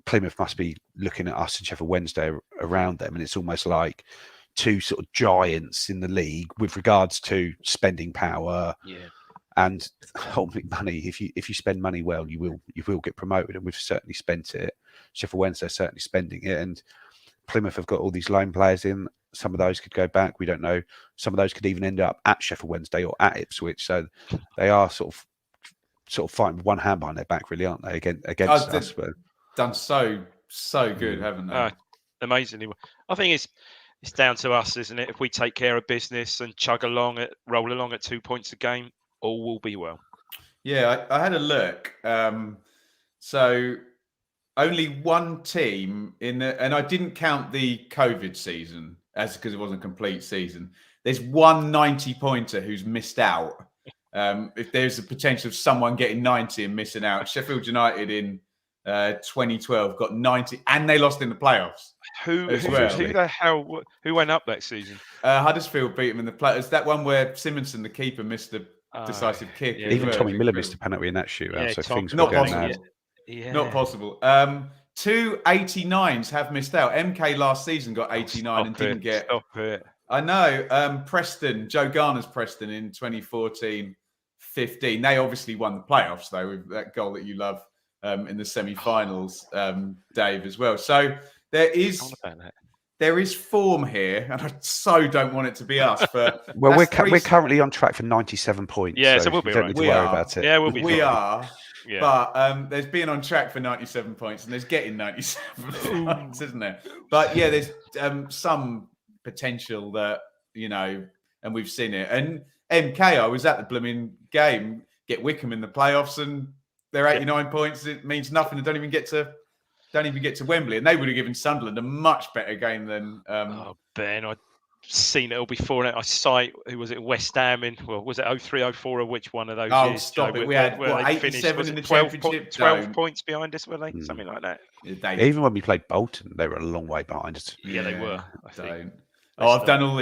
Plymouth must be looking at us and Sheffield Wednesday around them, and it's almost like 2 sort of giants in the league with regards to spending power and ultimately money. If you spend money well, you will get promoted, and we've certainly spent it. Sheffield Wednesday are certainly spending it, and Plymouth have got all these loan players in. Some of those could go back. We don't know. Some of those could even end up at Sheffield Wednesday or at Ipswich. So they are sort of fighting with one hand behind their back, really, aren't they? Against us. But done so good, haven't they? Amazingly. I think it's down to us, isn't it? If we take care of business and roll along at 2 points a game, all will be well. Yeah, I had a look. So only one team and I didn't count the COVID season because it wasn't a complete season. There's one 90-pointer who's missed out. If there's a potential of someone getting 90 and missing out, Sheffield United in 2012 got 90, and they lost in the playoffs. Who went up that season? Huddersfield beat them in the playoffs. That one where Simonson, the keeper, missed the decisive kick. Even Tommy Miller missed a penalty in that shootout. So things not possible. Not possible. 2 89s have missed out. MK last season got 89 and didn't get. Stop it. I know. Preston, Joe Garner's Preston in 2014-15. They obviously won the playoffs though with that goal that you love in the semi-finals, Dave, as well. So there is form here, and I so don't want it to be us. But well, we're currently on track for 97 points. Yeah, so we'll be don't need to worry about it. Yeah, we'll be. We fine. are. Yeah. But there's being on track for 97 points, and there's getting 97 points, isn't there? But yeah, there's some potential that, and we've seen it. And MK, I was at the blooming game, get Wickham in the playoffs, and they're 89 points. It means nothing. They don't even get to Wembley, and they would have given Sunderland a much better game than. Ben, I've seen it all before. I cite, who was it, West Ham in, was it 03, 04, or which one of those years? Stop it. We had 87 in the 12 Championship. 12 points behind us, were they? Something like that. Even when we played Bolton, they were a long way behind us. Yeah, they were. I think. I've done all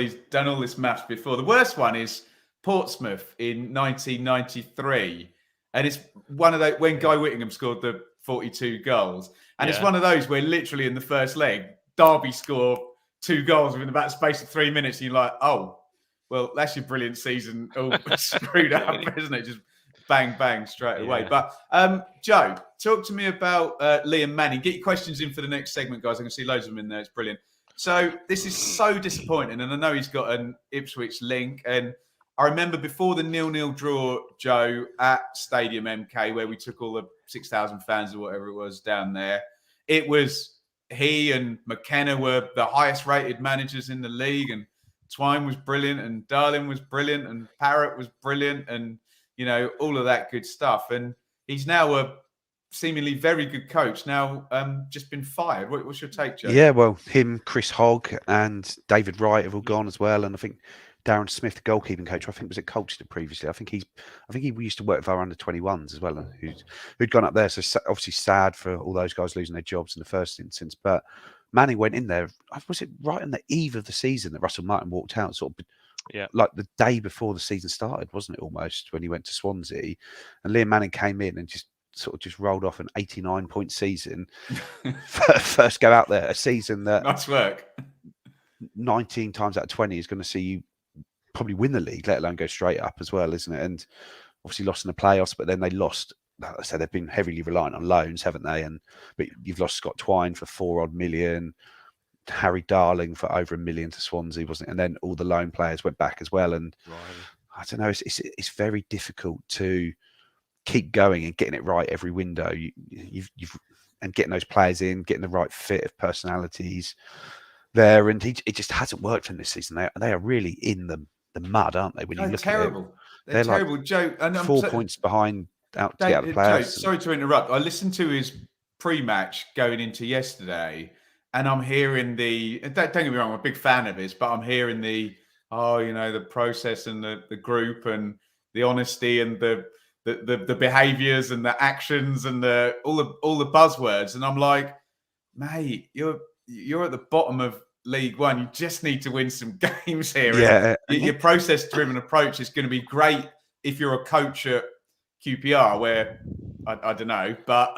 this maths before. The worst one is Portsmouth in 1993, and it's one of those when Guy Whittingham scored the 42 goals, and it's one of those where literally in the first leg, Derby score 2 goals within about the space of 3 minutes, and you're like, oh, well, that's your brilliant season all screwed up, isn't it? Just bang, bang straight away. But Joe, talk to me about Liam Manning. Get your questions in for the next segment, guys. I can see loads of them in there. It's brilliant. So this is so disappointing, and I know he's got an Ipswich link. And I remember before the 0-0 draw, Joe, at Stadium MK, where we took all the 6,000 fans or whatever it was down there, it was he and McKenna were the highest rated managers in the league, and Twine was brilliant, and Darling was brilliant, and Parrott was brilliant, and all of that good stuff. And he's now a seemingly very good coach, now just been fired. What's your take, Joe? Yeah, well, him, Chris Hogg, and David Wright have all gone as well, and I think Darren Smith, the goalkeeping coach, I think was at Colchester previously. I think he used to work with our under-21s as well, and who'd gone up there. So obviously sad for all those guys losing their jobs in the first instance. But Manning went in there. Was it right on the eve of the season that Russell Martin walked out? Sort of, like the day before the season started, wasn't it? Almost when he went to Swansea, and Liam Manning came in and just rolled off an 89-point season. First go out there, a season that nice work. 19 times out of 20 is going to see you probably win the league, let alone go straight up as well, isn't it? And obviously lost in the playoffs, but then they lost. Like I said, they've been heavily reliant on loans, haven't they? But you've lost Scott Twine for $4 million, Harry Darling for over $1 million to Swansea, wasn't it? And then all the loan players went back as well. And I don't know, it's very difficult to keep going and getting it right every window. You've and getting those players in, getting the right fit of personalities there, and it just hasn't worked for them this season. They are really in the mud, aren't they? When you look terrible. At it, they're terrible, like Joe. And 4 points behind out to get out of the playoffs. Joe, sorry to interrupt. I listened to his pre-match going into yesterday, and I'm hearing don't get me wrong, I'm a big fan of his, but I'm hearing the process and the group and the honesty and the behaviors and the actions and all the buzzwords, and I'm like, mate, you're at the bottom of League One. You just need to win some games here. Yeah, your process-driven approach is going to be great if you're a coach at QPR, where I don't know, but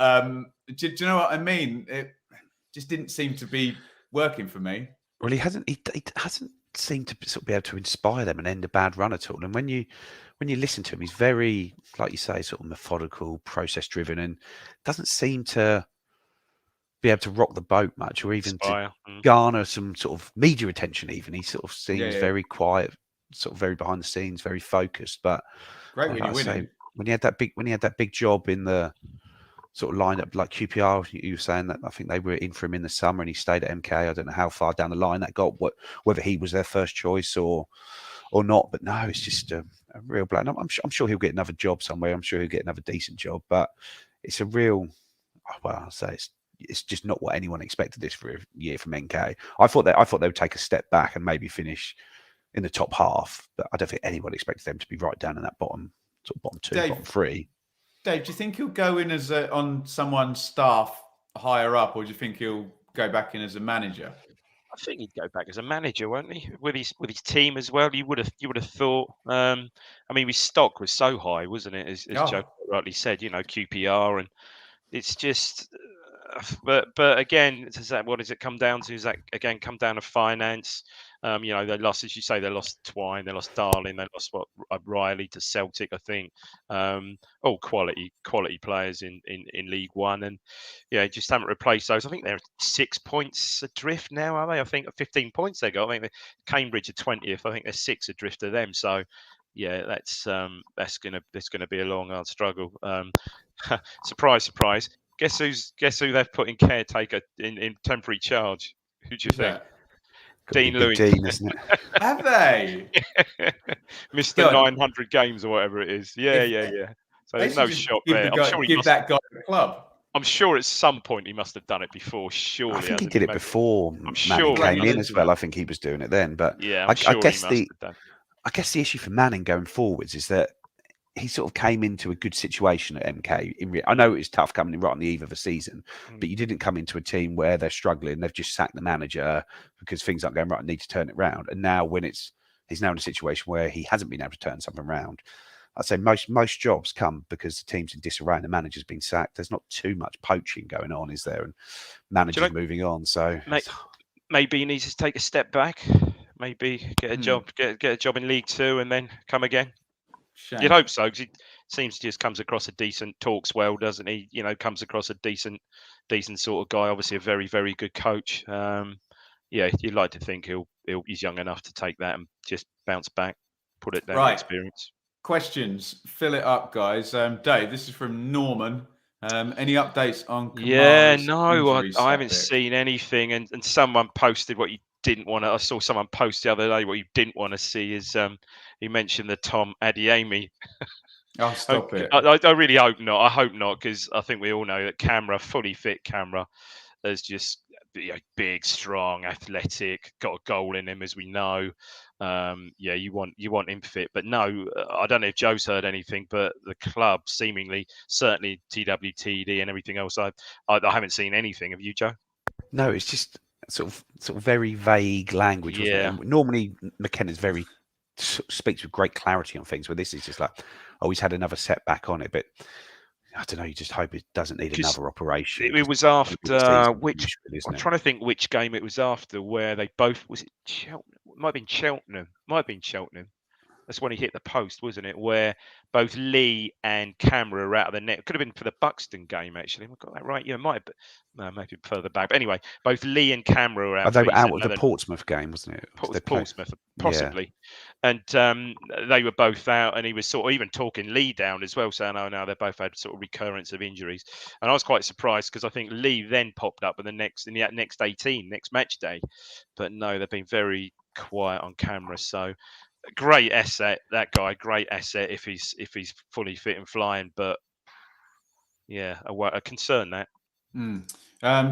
do you know what I mean? It just didn't seem to be working for me. Well, he hasn't seemed to sort of be able to inspire them and end a bad run at all. And when you listen to him, he's very, like you say, sort of methodical, process-driven, and doesn't seem to be able to rock the boat much, or even to garner some sort of media attention. Even he sort of seems very quiet, sort of very behind the scenes, very focused. But great when you're winning. When he had that big job in the sort of lineup like QPR, you were saying that I think they were in for him in the summer, and he stayed at MK. I don't know how far down the line that got, whether he was their first choice or not. But no, it's just a real blow. I'm sure he'll get another job somewhere. I'm sure he'll get another decent job. But it's a real, well, I'll say it's just not what anyone expected this for a year from NK. I thought they would take a step back and maybe finish in the top half, but I don't think anyone expected them to be right down in that bottom two, bottom three. Dave, do you think he'll go in as on someone's staff higher up, or do you think he'll go back in as a manager? I think he'd go back as a manager, won't he? With his team as well. You would have thought. I mean, his stock was so high, wasn't it? As Joe rightly said, QPR, and it's just but again, what does it come down to? Is that again come down to finance? They lost, as you say, they lost Twine, they lost Darling, they lost Riley to Celtic, I think. All quality players in League One, and just haven't replaced those. I think they're 6 points adrift now, are they? I think 15 points they got. I think Cambridge are 20th. I think they're 6 adrift of them. So that's gonna be a long hard struggle. Surprise. Guess who they've put in caretaker in temporary charge? Who do you think? Dean Lewis. Dean, isn't it? Have they? Mr. 900 games or whatever it is. Yeah. So there's no shot there. Give that guy the club. I'm sure at some point he must have done it before. Surely, I think he did it before Manning came in as well. I think he was doing it then. But I guess the issue for Manning going forwards is that he sort of came into a good situation at MK. I know it was tough coming in right on the eve of a season, but you didn't come into a team where they're struggling. They've just sacked the manager because things aren't going right and need to turn it around. And now he's now in a situation where he hasn't been able to turn something around. I'd say most jobs come because the team's in disarray and the manager's been sacked. There's not too much poaching going on, is there? And managers moving on. So maybe he needs to take a step back. Maybe get a job, get a job in League Two, and then come again. Shame. You'd hope so, because he seems to just comes across a decent, talks well, doesn't he? Comes across a decent sort of guy. Obviously, a very, very good coach. You'd like to think he's young enough to take that and just bounce back, put it down experience. Questions, fill it up, guys. Dave, this is from Norman. Any updates on? I haven't seen anything. And someone posted what you didn't want to. I saw someone post the other day what you didn't want to see is he mentioned the Tom Adeyemi. Oh, stop it! I really hope not. I hope not, because I think we all know that fully fit Camera, is just big, strong, athletic, got a goal in him, as we know. You want him fit, but no, I don't know if Joe's heard anything, but the club seemingly, certainly TWTD and everything else, I haven't seen anything. Have you, Joe? No, it's just sort of very vague language. Wasn't it? Normally McKenna's speaks with great clarity on things, where this is just like, he's had another setback on it, but I don't know. You just hope it doesn't need another operation. It was after which? I'm trying to think which game it was after, where they both was it Cheltenham? It might have been Cheltenham. That's when he hit the post, wasn't it? Where both Lee and Camera are out of the net. It could have been for the Buxton game, actually. We got that right. Yeah, might have maybe further back. But anyway, both Lee and Camera are out. They were out of the Portsmouth game, wasn't it? Portsmouth, possibly. Yeah. And they were both out, and he was sort of even talking Lee down as well, saying, "Oh, now they both had sort of recurrence of injuries." And I was quite surprised, because I think Lee then popped up in the next match day. But no, they've been very quiet on Camera. So. Great asset, that guy. Great asset if he's fully fit and flying. But a concern that.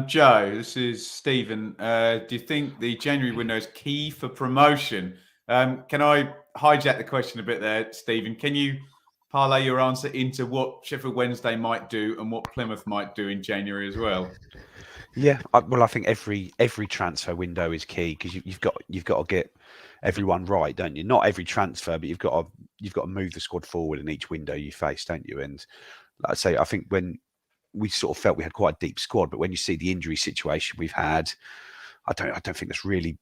Joe, this is Stephen. Do you think the January window is key for promotion? Can I hijack the question a bit there, Stephen? Can you parlay your answer into what Sheffield Wednesday might do and what Plymouth might do in January as well? Yeah, I think every transfer window is key, because you've got to get everyone right, don't you? Not every transfer, but you've got to move the squad forward in each window you face, don't you? And like I say, I think when we sort of felt we had quite a deep squad, but when you see the injury situation we've had, I don't think that's really.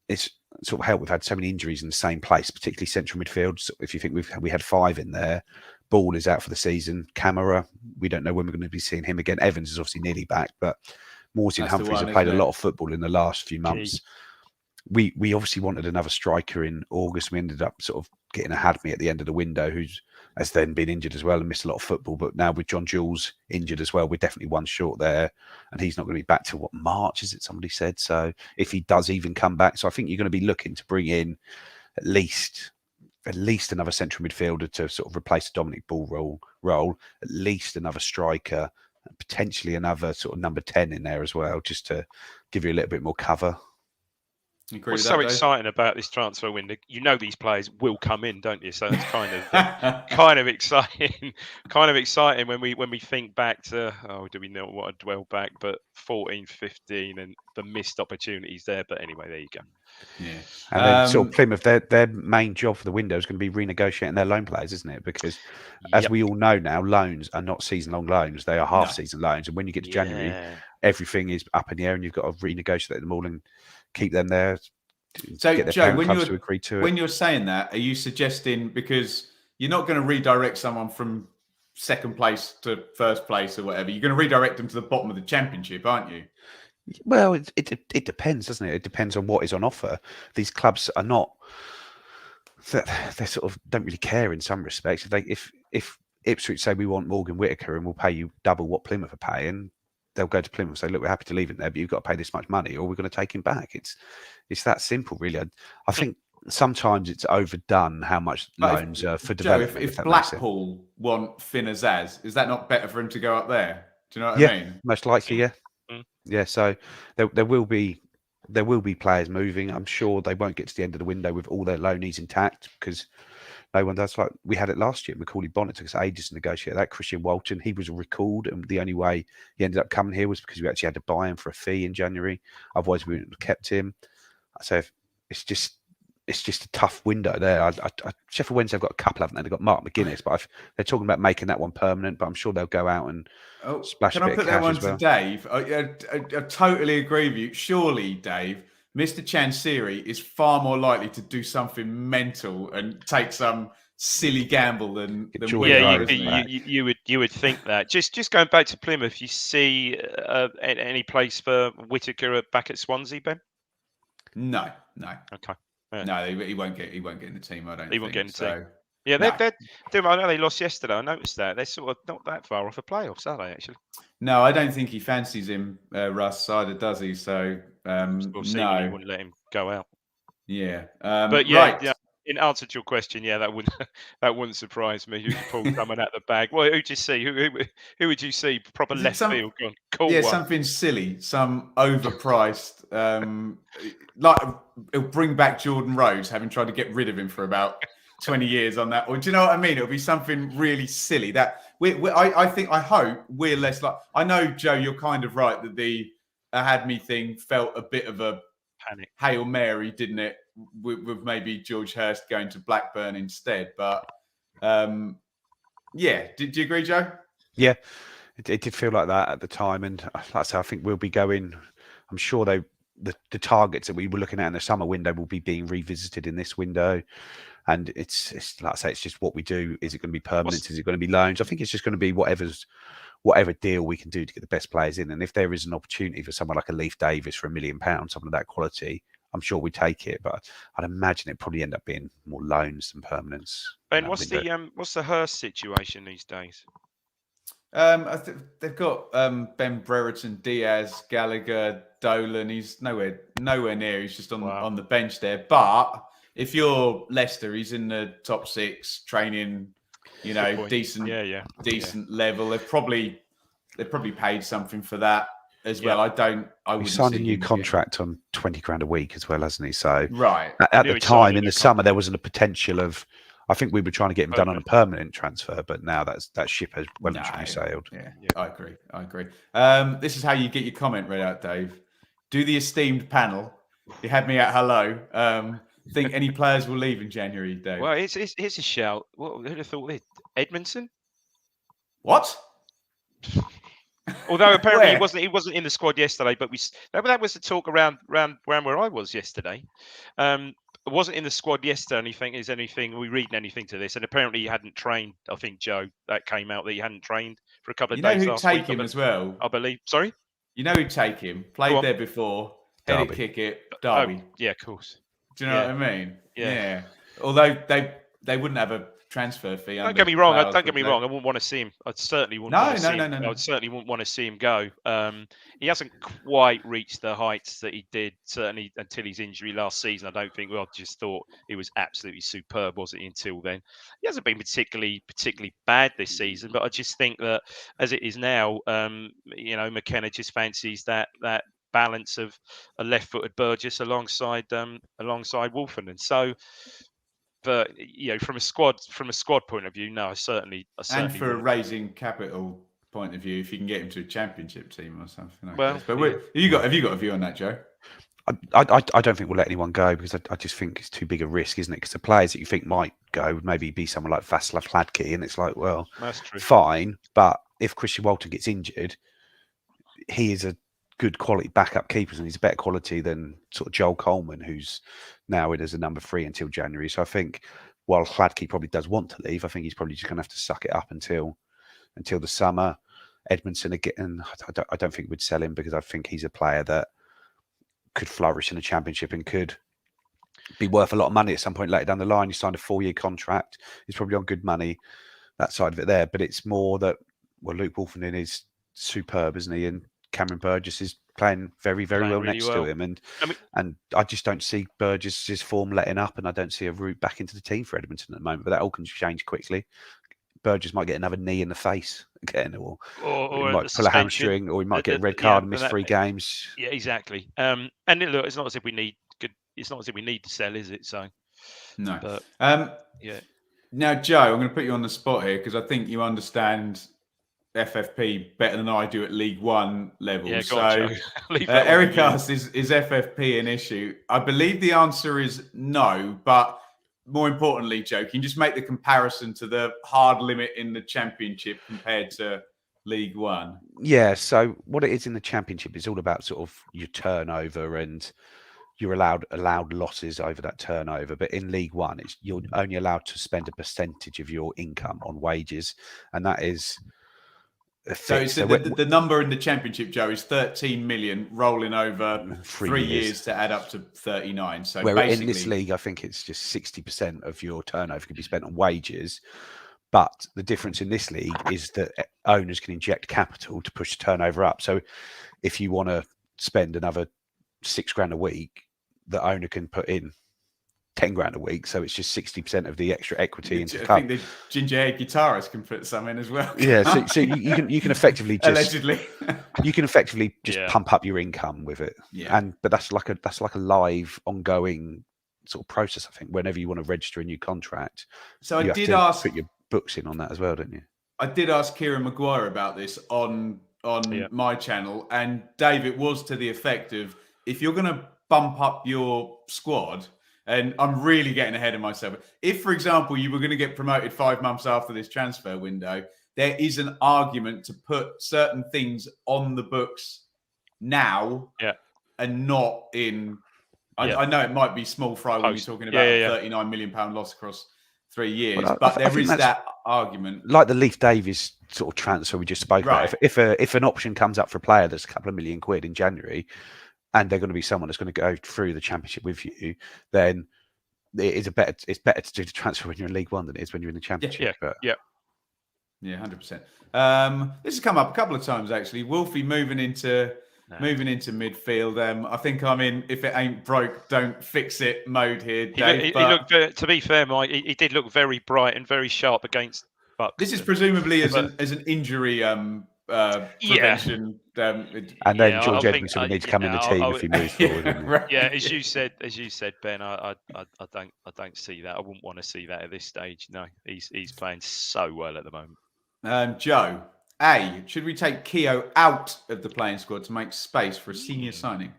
It's sort of helped. We've had so many injuries in the same place, particularly central midfield. So if you think we had 5 in there, Ball is out for the season. Camera, we don't know when we're going to be seeing him again. Evans is obviously nearly back, but Morty and Humphreys have played a lot of football in the last few months. We obviously wanted another striker in August. We ended up sort of getting a Hadmi at the end of the window, who has then been injured as well and missed a lot of football. But now with John Jules injured as well, we're definitely one short there, and he's not going to be back till March, is it? Somebody said. So if he does even come back, so I think you're going to be looking to bring in at least another central midfielder to sort of replace the Dominic Ball role, at least another striker, potentially another sort of number 10 in there as well, just to give you a little bit more cover. What's so exciting about this transfer window? You know these players will come in, don't you? So it's kind of exciting. Kind of exciting when we think back to do we not want to dwell back? But 14, 15, and the missed opportunities there. But anyway, there you go. Yeah. And then sort of Plymouth, their main job for the window is going to be renegotiating their loan players, isn't it? Because as we all know now, loans are not season-long loans; they are half-season loans. And when you get to January, everything is up in the air, and you've got to renegotiate them all and keep them there. So, Joe, when you're saying that, are you suggesting, because you're not going to redirect someone from second place to first place or whatever, you're going to redirect them to the bottom of the championship, aren't you? Well, it depends, doesn't it? It depends on what is on offer. These clubs are not. They sort of don't really care in some respects. If Ipswich say we want Morgan Whittaker and we'll pay you double what Plymouth are paying, they'll go to Plymouth and say, look, we're happy to leave him there, but you've got to pay this much money, or we're going to take him back. It's that simple, really. I think sometimes it's overdone how much loans are for development. Joe, if Blackpool want Finn Azaz, is that not better for him to go up there? Do you know what I mean? Most likely, yeah. Yeah, so there will be players moving. I'm sure they won't get to the end of the window with all their loanees intact, because no one does. Like we had it last year. Macaulay Bonnet took us ages to negotiate that. Christian Walton, he was recalled, and the only way he ended up coming here was because we actually had to buy him for a fee in January. Otherwise, we wouldn't have kept him. So it's just a tough window there. Sheffield Wednesday have got a couple, haven't they? They've got Mark McGuinness, but they're talking about making that one permanent. But I'm sure they'll go out and splash a bit of cash as well. Can I put that one to Dave? I totally agree with you. Surely, Dave, Mr. Chansiri is far more likely to do something mental and take some silly gamble than you would think that. Just going back to Plymouth, you see any place for Whittaker back at Swansea, Ben? No. Okay. Yeah. No, he won't get in the team. I don't think. He won't get in the team. Yeah, I know they lost yesterday. I noticed that. They're sort of not that far off the playoffs, are they, actually? No, I don't think he fancies him, Russ, either, does he? So, no. He wouldn't let him go out. Yeah. But yeah, in answer to your question, that wouldn't surprise me. Who's Paul coming out the bag? Well, who'd you see? Who would you see? Proper left field gone. Cool. Yeah, something silly, some overpriced. Like it'll bring back Jordan Rhodes, having tried to get rid of him for about 20 years on that. Or do you know what I mean? It'll be something really silly that I hope we're less like. I know, Joe, you're kind of right that the Ahadme thing felt a bit of a panic Hail Mary, didn't it? With maybe George Hurst going to Blackburn instead. But did you agree, Joe? Yeah, it did feel like that at the time, and like I say, I think we'll be going. I'm sure the targets that we were looking at in the summer window will be being revisited in this window. And it's like I say, it's just what we do. Is it going to be permanent? Is it going to be loans? I think it's just going to be whatever deal we can do to get the best players in. And if there is an opportunity for someone like a Leif Davis for £1 million, someone of that quality, I'm sure we take it. But I'd imagine it probably end up being more loans than permanents. Ben, what's the Hurst situation these days? I think they've got Ben Brereton, Diaz, Gallagher, Dolan. He's nowhere near. He's just on the bench there. But if you're Leicester, he's in the top 6, training, decent level. They've probably paid something for that as well. He signed a new contract on 20 grand a week as well, hasn't he? So right at the time in the summer, there wasn't a potential of. I think we were trying to get him done on a permanent transfer, but now that ship has well and truly sailed. Yeah, I agree. This is how you get your comment read out, Dave. Do the esteemed panel. You had me at hello. Think any players will leave in January, Dave? Well, it's a shout. Who'd have thought it? Edmondson? What? Although apparently he wasn't in the squad yesterday, but that was the talk around where I was yesterday. Wasn't in the squad yesterday. Are we reading anything to this? And apparently he hadn't trained. I think, Joe, that came out that he hadn't trained for a couple of days last week. You know who'd take him as well? I believe. Sorry? You know who'd take him? Played there before. Headed kick it. Derby. Oh, yeah, of course. Do you know what I mean? Yeah. Although they wouldn't have a transfer fee. Don't get me wrong. I wouldn't want to see him. I certainly wouldn't. I certainly wouldn't want to see him go. He hasn't quite reached the heights that he did, certainly until his injury last season. I don't think. Well, I just thought he was absolutely superb, wasn't he? Until then, he hasn't been particularly bad this season. But I just think that as it is now, McKenna just fancies that balance of a left-footed Burgess alongside Wolfenden. So, but from a squad point of view, no, I certainly and for a wouldn't. raising capital point of view, if you can get him to a championship team or something like Well, this. But have you got a view on that, Joe? I don't think we'll let anyone go because I just think it's too big a risk, isn't it? Because the players that you think might go would maybe be someone like Václav Hladky, and it's like, well, that's true. Fine, but if Christian Walton gets injured, he is a good quality backup keeper, and he's a better quality than sort of Joel Coleman, who's now in as a number 3 until January. So I think while Hladky probably does want to leave, I think he's probably just going to have to suck it up until the summer. Edmondson again, I don't think we'd sell him because I think he's a player that could flourish in the Championship and could be worth a lot of money at some point later down the line. He signed a 4-year contract. He's probably on good money, that side of it there. But it's more that, well, Luke Wolfenden is superb, isn't he? And Cameron Burgess is playing very, very well next to him. And I just don't see Burgess's form letting up, and I don't see a route back into the team for Edmonton at the moment. But that all can change quickly. Burgess might get another knee in the face again, or he might pull a hamstring, or he might get a red card and miss 3 games. Yeah, exactly. And look, it's not as if we need to sell, is it? So no. But, yeah. Now, Joe, I'm going to put you on the spot here because I think you understand FFP better than I do at League One level. Yeah, so Eric asks, is FFP an issue? I believe the answer is no, but more importantly, Joe, can you just make the comparison to the hard limit in the Championship compared to League One? Yeah, so what it is in the Championship is all about sort of your turnover, and you're allowed losses over that turnover. But in League One, you're only allowed to spend a percentage of your income on wages, and that is so the number in the Championship, Joe, is 13 million rolling over 3 years to add up to 39. So where basically, in this league, I think it's just 60% of your turnover can be spent on wages. But the difference in this league is that owners can inject capital to push the turnover up. So if you want to spend another $6,000 a week, the owner can put in 10 grand a week, so it's just 60% of the extra equity into the club. I think the ginger haired guitarist can put some in as well. Yeah, so you can effectively just allegedly pump up your income with it. Yeah, but that's like a live, ongoing sort of process. I think whenever you want to register a new contract, so you have to put your books in on that as well, don't you? I did ask Kieran Maguire about this on my channel, and Dave, it was to the effect of, if you're going to bump up your squad. And I'm really getting ahead of myself. If, for example, you were going to get promoted 5 months after this transfer window, there is an argument to put certain things on the books now and not in... I know it might be small fry when you're talking about a £39 million loss across 3 years, but there is that argument. Like the Leif Davies sort of transfer we just spoke about. If an option comes up for a player that's a couple of £1 million in January, and they're going to be someone that's going to go through the Championship with you, then it's better to do the transfer when you're in League One than it is when you're in the Championship. Yeah, 100%. This has come up a couple of times actually. Wolfie moving into midfield. I think I'm in "if it ain't broke, don't fix it" mode here, Dave. He looked, to be fair, Mike, he did look very bright and very sharp against Bucks. This is presumably as an injury prevention. And then George Edmondson would need to come in the team if he moves forward. Right. Yeah, as you said, Ben, I don't see that. I wouldn't want to see that at this stage. No, he's playing so well at the moment. Joe, should we take Keogh out of the playing squad to make space for a senior signing?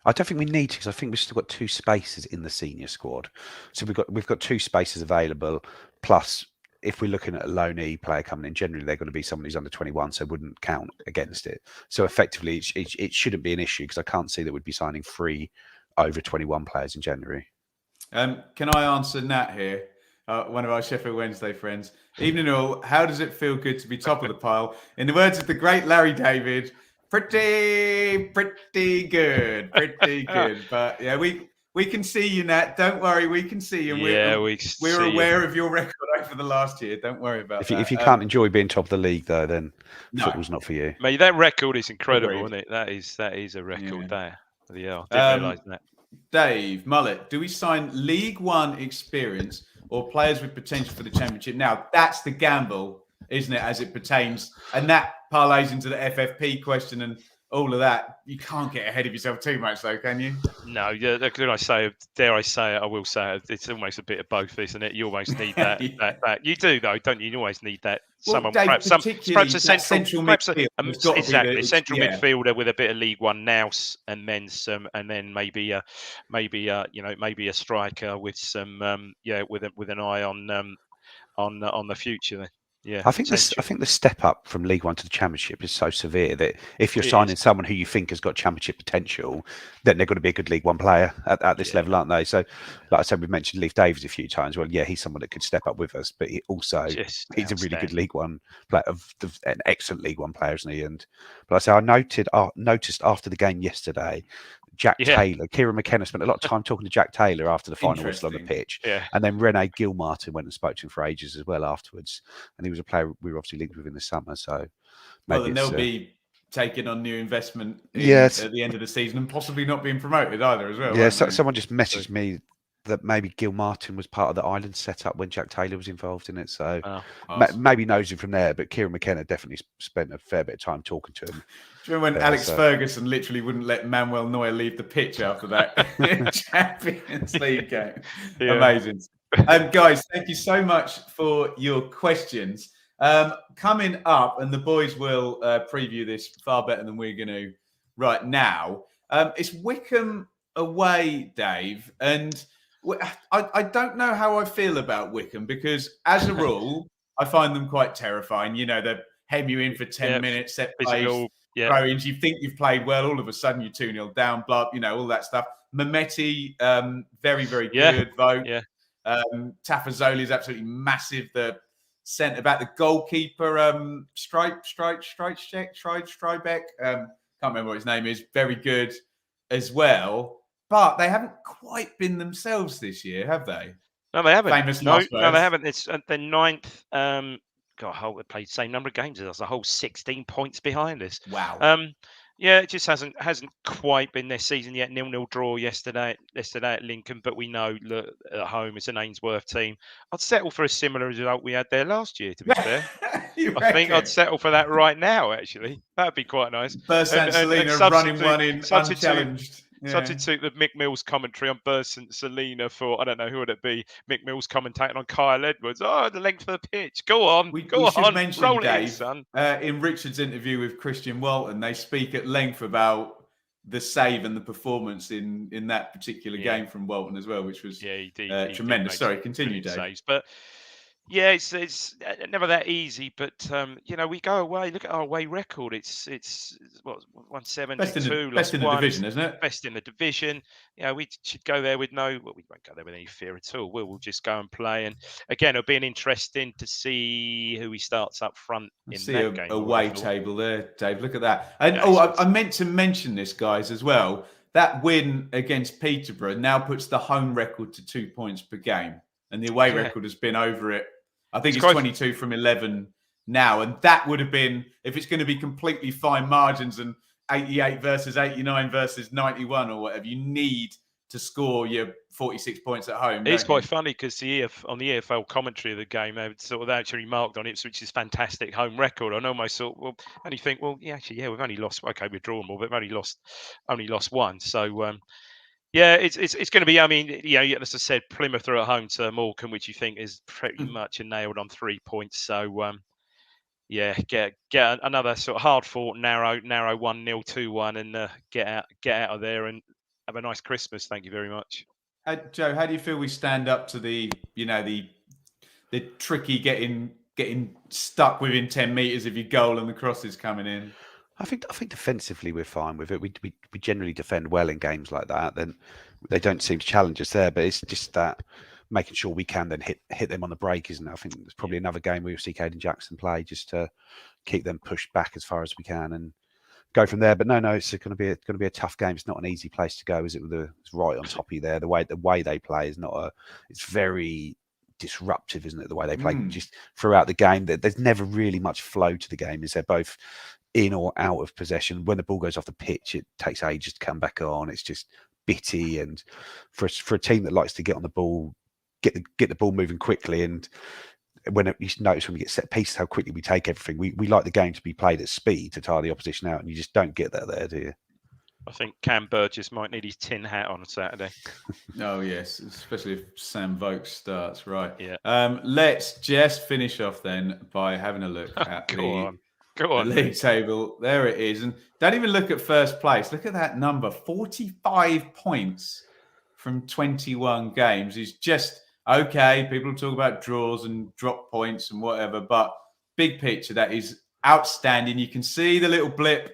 I don't think we need to, because I think we've still got 2 spaces in the senior squad. So we've got 2 spaces available. Plus, if we're looking at a loanee player coming in, generally they're going to be someone who's under 21, so wouldn't count against it. So effectively, it shouldn't be an issue, because I can't see that we'd be signing 3 over 21 players in January. Can I answer Nat here? One of our Sheffield Wednesday friends. Evening all. How does it feel good to be top of the pile? In the words of the great Larry David, pretty good. But yeah, we can see you, Nat. Don't worry, we can see you. We're aware of your record over the last year. Don't worry about that. If you can't enjoy being top of the league, though, then football's not for you. Mate, that record is incredible, isn't it? That is a record there. Yeah, I didn't realise that. Dave Mullet, do we sign League One experience or players with potential for the Championship? Now, that's the gamble, isn't it, as it pertains? And that parlays into the FFP question and all of that. You can't get ahead of yourself too much, though, can you? No, yeah. Dare I say it? I will say it. It's almost a bit of both, isn't it? You almost need that. Yeah. that you do though, don't you? You always need that. Well, Someone, Dave, perhaps particularly a that central midfield has got to be exactly the, central yeah. midfielder with a bit of League One nous, and then maybe a striker with some with an eye on the future. Then. Yeah, I think the step up from League One to the Championship is so severe that if you're signing someone who you think has got Championship potential, then they're going to be a good League One player at this level, aren't they? So, like I said, we've mentioned Leif Davies a few times. Well, yeah, he's someone that could step up with us, but he's a really good League One player, an excellent League One player, isn't he? But I say I noticed after the game yesterday, Jack Taylor, Kieran McKenna spent a lot of time talking to Jack Taylor after the final whistle on the pitch. Yeah. And then Rene Gilmartin went and spoke to him for ages as well afterwards. And he was a player we were obviously linked with in the summer. So then they'll be taking on new investment at the end of the season and possibly not being promoted either as well. Yeah, someone just messaged me that maybe Gilmartin was part of the island setup when Jack Taylor was involved in it. So maybe knows him from there. But Kieran McKenna definitely spent a fair bit of time talking to him. Do you remember when Alex Ferguson literally wouldn't let Manuel Neuer leave the pitch after that Champions League game? Yeah. Amazing. Guys, thank you so much for your questions. Coming up, and the boys will preview this far better than we're going to right now. It's Wycombe away, Dave. And I don't know how I feel about Wycombe because, as a rule, I find them quite terrifying. You know, they hem you in for 10 minutes, set plays, throw-ins. You think you've played well, all of a sudden you're 2-0 down, blah, all that stuff. Mehmeti, very, very good vote. Yeah. Tafazoli is absolutely massive. The centre back, the goalkeeper, Strybeck. Can't remember what his name is. Very good as well. But they haven't quite been themselves this year, have they? No, they haven't. Famous no, they haven't. It's the ninth. They played the same number of games as us. A whole 16 points behind us. Wow. Yeah, it just hasn't quite been their season yet. 0-0 draw yesterday at Lincoln, but we know at home it's an Ainsworth team. I'd settle for a similar result we had there last year, to be fair. I think I'd settle for that right now, actually. That'd be quite nice. Burst Selena running one in unchallenged. Substitute the Mick Mills commentary on Burst and Selena for, I don't know, who would it be? Mick Mills commentating on Kyle Edwards. Oh, the length of the pitch. Go on. We should mention, roll Dave, it in, son. In Richard's interview with Christian Walton, they speak at length about the save and the performance in that particular game from Walton as well, which was tremendous. Sorry, continue, Dave. Saves. But yeah, it's never that easy. But we go away. Look at our away record. It's what 172. Best in the division, isn't it? Best in the division. We should go there with we won't go there with any fear at all. We'll just go and play. And again, it'll be interesting to see who he starts up front in that game. Away table there, Dave. Look at that. And I meant to mention this, guys, as well. That win against Peterborough now puts the home record to 2 points per game, and the away record has been over it. I think it's 22 from 11 now. And that would have been, if it's going to be completely fine margins and 88 versus 89 versus 91 or whatever, you need to score your 46 points at home. It's quite funny because on the EFL commentary of the game, they actually remarked on Ipswich's fantastic home record. And almost thought, we've only lost, we've drawn more, but we've only lost one. So, it's going to be. I mean, as I said, Plymouth are at home to Morecambe, which you think is pretty much nailed on 3 points. So, get another sort of hard-fought, narrow 1-0, 2-1, and get out of there and have a nice Christmas. Thank you very much, Joe. How do you feel we stand up to the tricky getting stuck within 10 meters of your goal and the crosses coming in? I think defensively we're fine with it. We generally defend well in games like that. Then they don't seem to challenge us there. But it's just that making sure we can then hit them on the break, isn't it? I think there's probably another game where you'll see Caden Jackson play just to keep them pushed back as far as we can and go from there. But no, it's going to be a tough game. It's not an easy place to go, is it? It's right on top of you there. The way they play is it's very disruptive, isn't it? The way they play just throughout the game. There's never really much flow to the game. Is they're both in or out of possession. When the ball goes off the pitch, it takes ages to come back on. It's just bitty, and for a team that likes to get on the ball, get the ball moving quickly, and you notice when we get set pieces how quickly we take everything. We like the game to be played at speed to tire the opposition out, and you just don't get that there, do you? I think Cam Burgess might need his tin hat on Saturday. Oh yes, especially if Sam Vokes starts, right? Yeah. Let's just finish off then by having a look at Go the on, league table. There it is, and don't even look at first place. Look at that number: 45 points from 21 games. Is just okay. People talk about draws and drop points and whatever, but big picture, that is outstanding. You can see the little blip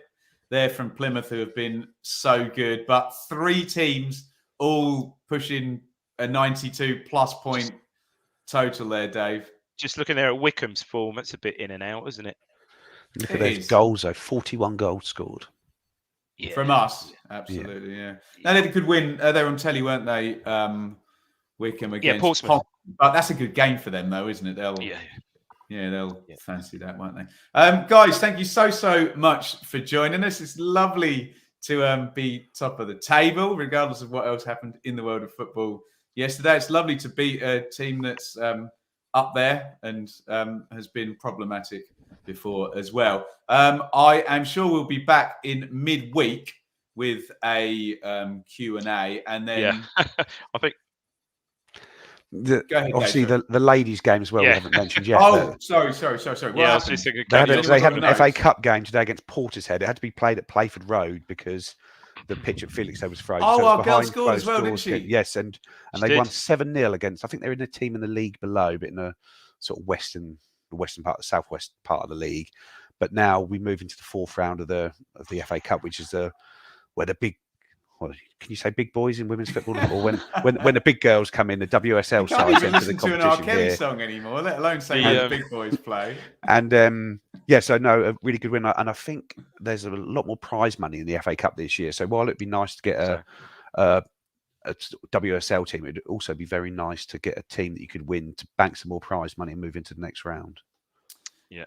there from Plymouth, who have been so good, but 3 teams all pushing a 92+ point total there, Dave. Just looking there at Wickham's form, it's a bit in and out, isn't it? Look at those goals, though. 41 goals scored. Yeah. From us, absolutely, yeah. Now, they could win. They were on telly, weren't they? Wickham against Portsmouth. But that's a good game for them, though, isn't it? They'll fancy that, won't they? Guys, thank you so much for joining us. It's lovely to be top of the table, regardless of what else happened in the world of football yesterday. It's lovely to beat a team that's up there and has been problematic before as well. I am sure we'll be back in midweek with a Q&A, and then I think obviously the ladies' game as well. We haven't mentioned yet. Sorry. I was just thinking, they had an FA Cup game today against Portishead. It had to be played at Playford Road because the pitch at Felixstowe was frozen. Our girl scored as well, didn't she? Yes, and they won 7-0 against. I think they're in a team in the league below, but in a sort of western part, the southwest part of the league. But now we move into the 4th round of the FA Cup, which is where the big. Can you say big boys in women's football? Or when the big girls come in, the WSL side into the competition. To an R. Kelly song anymore, let alone say the big boys play. And so no, a really good win. And I think there's a lot more prize money in the FA Cup this year. So while it'd be nice to get a WSL team, it'd also be very nice to get a team that you could win to bank some more prize money and move into the next round. Yeah,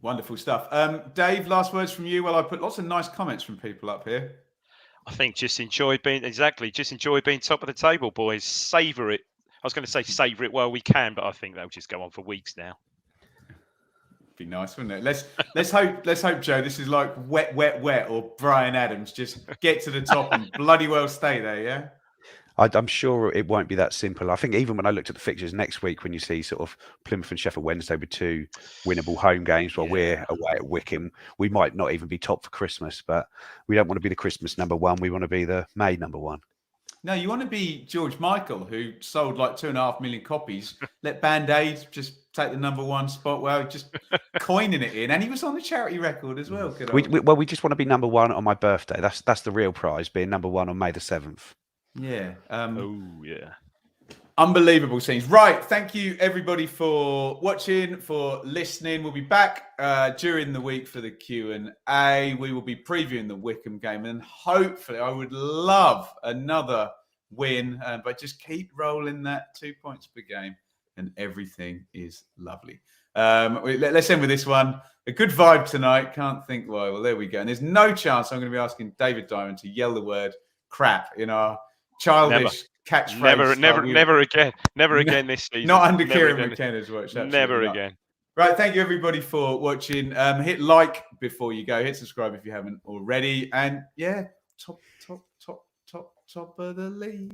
wonderful stuff. Dave, last words from you. Well, I put lots of nice comments from people up here. I think just enjoy being top of the table, boys. Savour it. I was going to say savour it while we can, but I think that'll just go on for weeks now. Be nice, wouldn't it? Let's hope, Joe, this is like wet, or Brian Adams. Just get to the top and bloody well stay there, yeah? I'm sure it won't be that simple. I think even when I looked at the fixtures next week, when you see sort of Plymouth and Sheffield Wednesday with 2 winnable home games while we're away at Wickham, we might not even be top for Christmas, but we don't want to be the Christmas number 1. We want to be the May number 1. No, you want to be George Michael, who sold like 2.5 million copies. Let Band-Aid just take the number 1 spot. Well, just coining it in. And he was on the charity record as well. We just want to be number 1 on my birthday. That's the real prize, being number 1 on May the 7th. Yeah. Yeah. Unbelievable scenes. Right. Thank you, everybody, for watching, for listening. We'll be back during the week for the Q&A. We will be previewing the Wickham game. And hopefully, I would love another win. But just keep rolling that 2 points per game. And everything is lovely. Let's end with this one. A good vibe tonight. Can't think why. Well, there we go. And there's no chance I'm going to be asking David Diamond to yell the word crap in our childish catchphrase. Never again this season. Not under Kieran McKenna's watch. Never again. Right, thank you everybody for watching. Hit like before you go. Hit subscribe if you haven't already. And yeah, top of the league.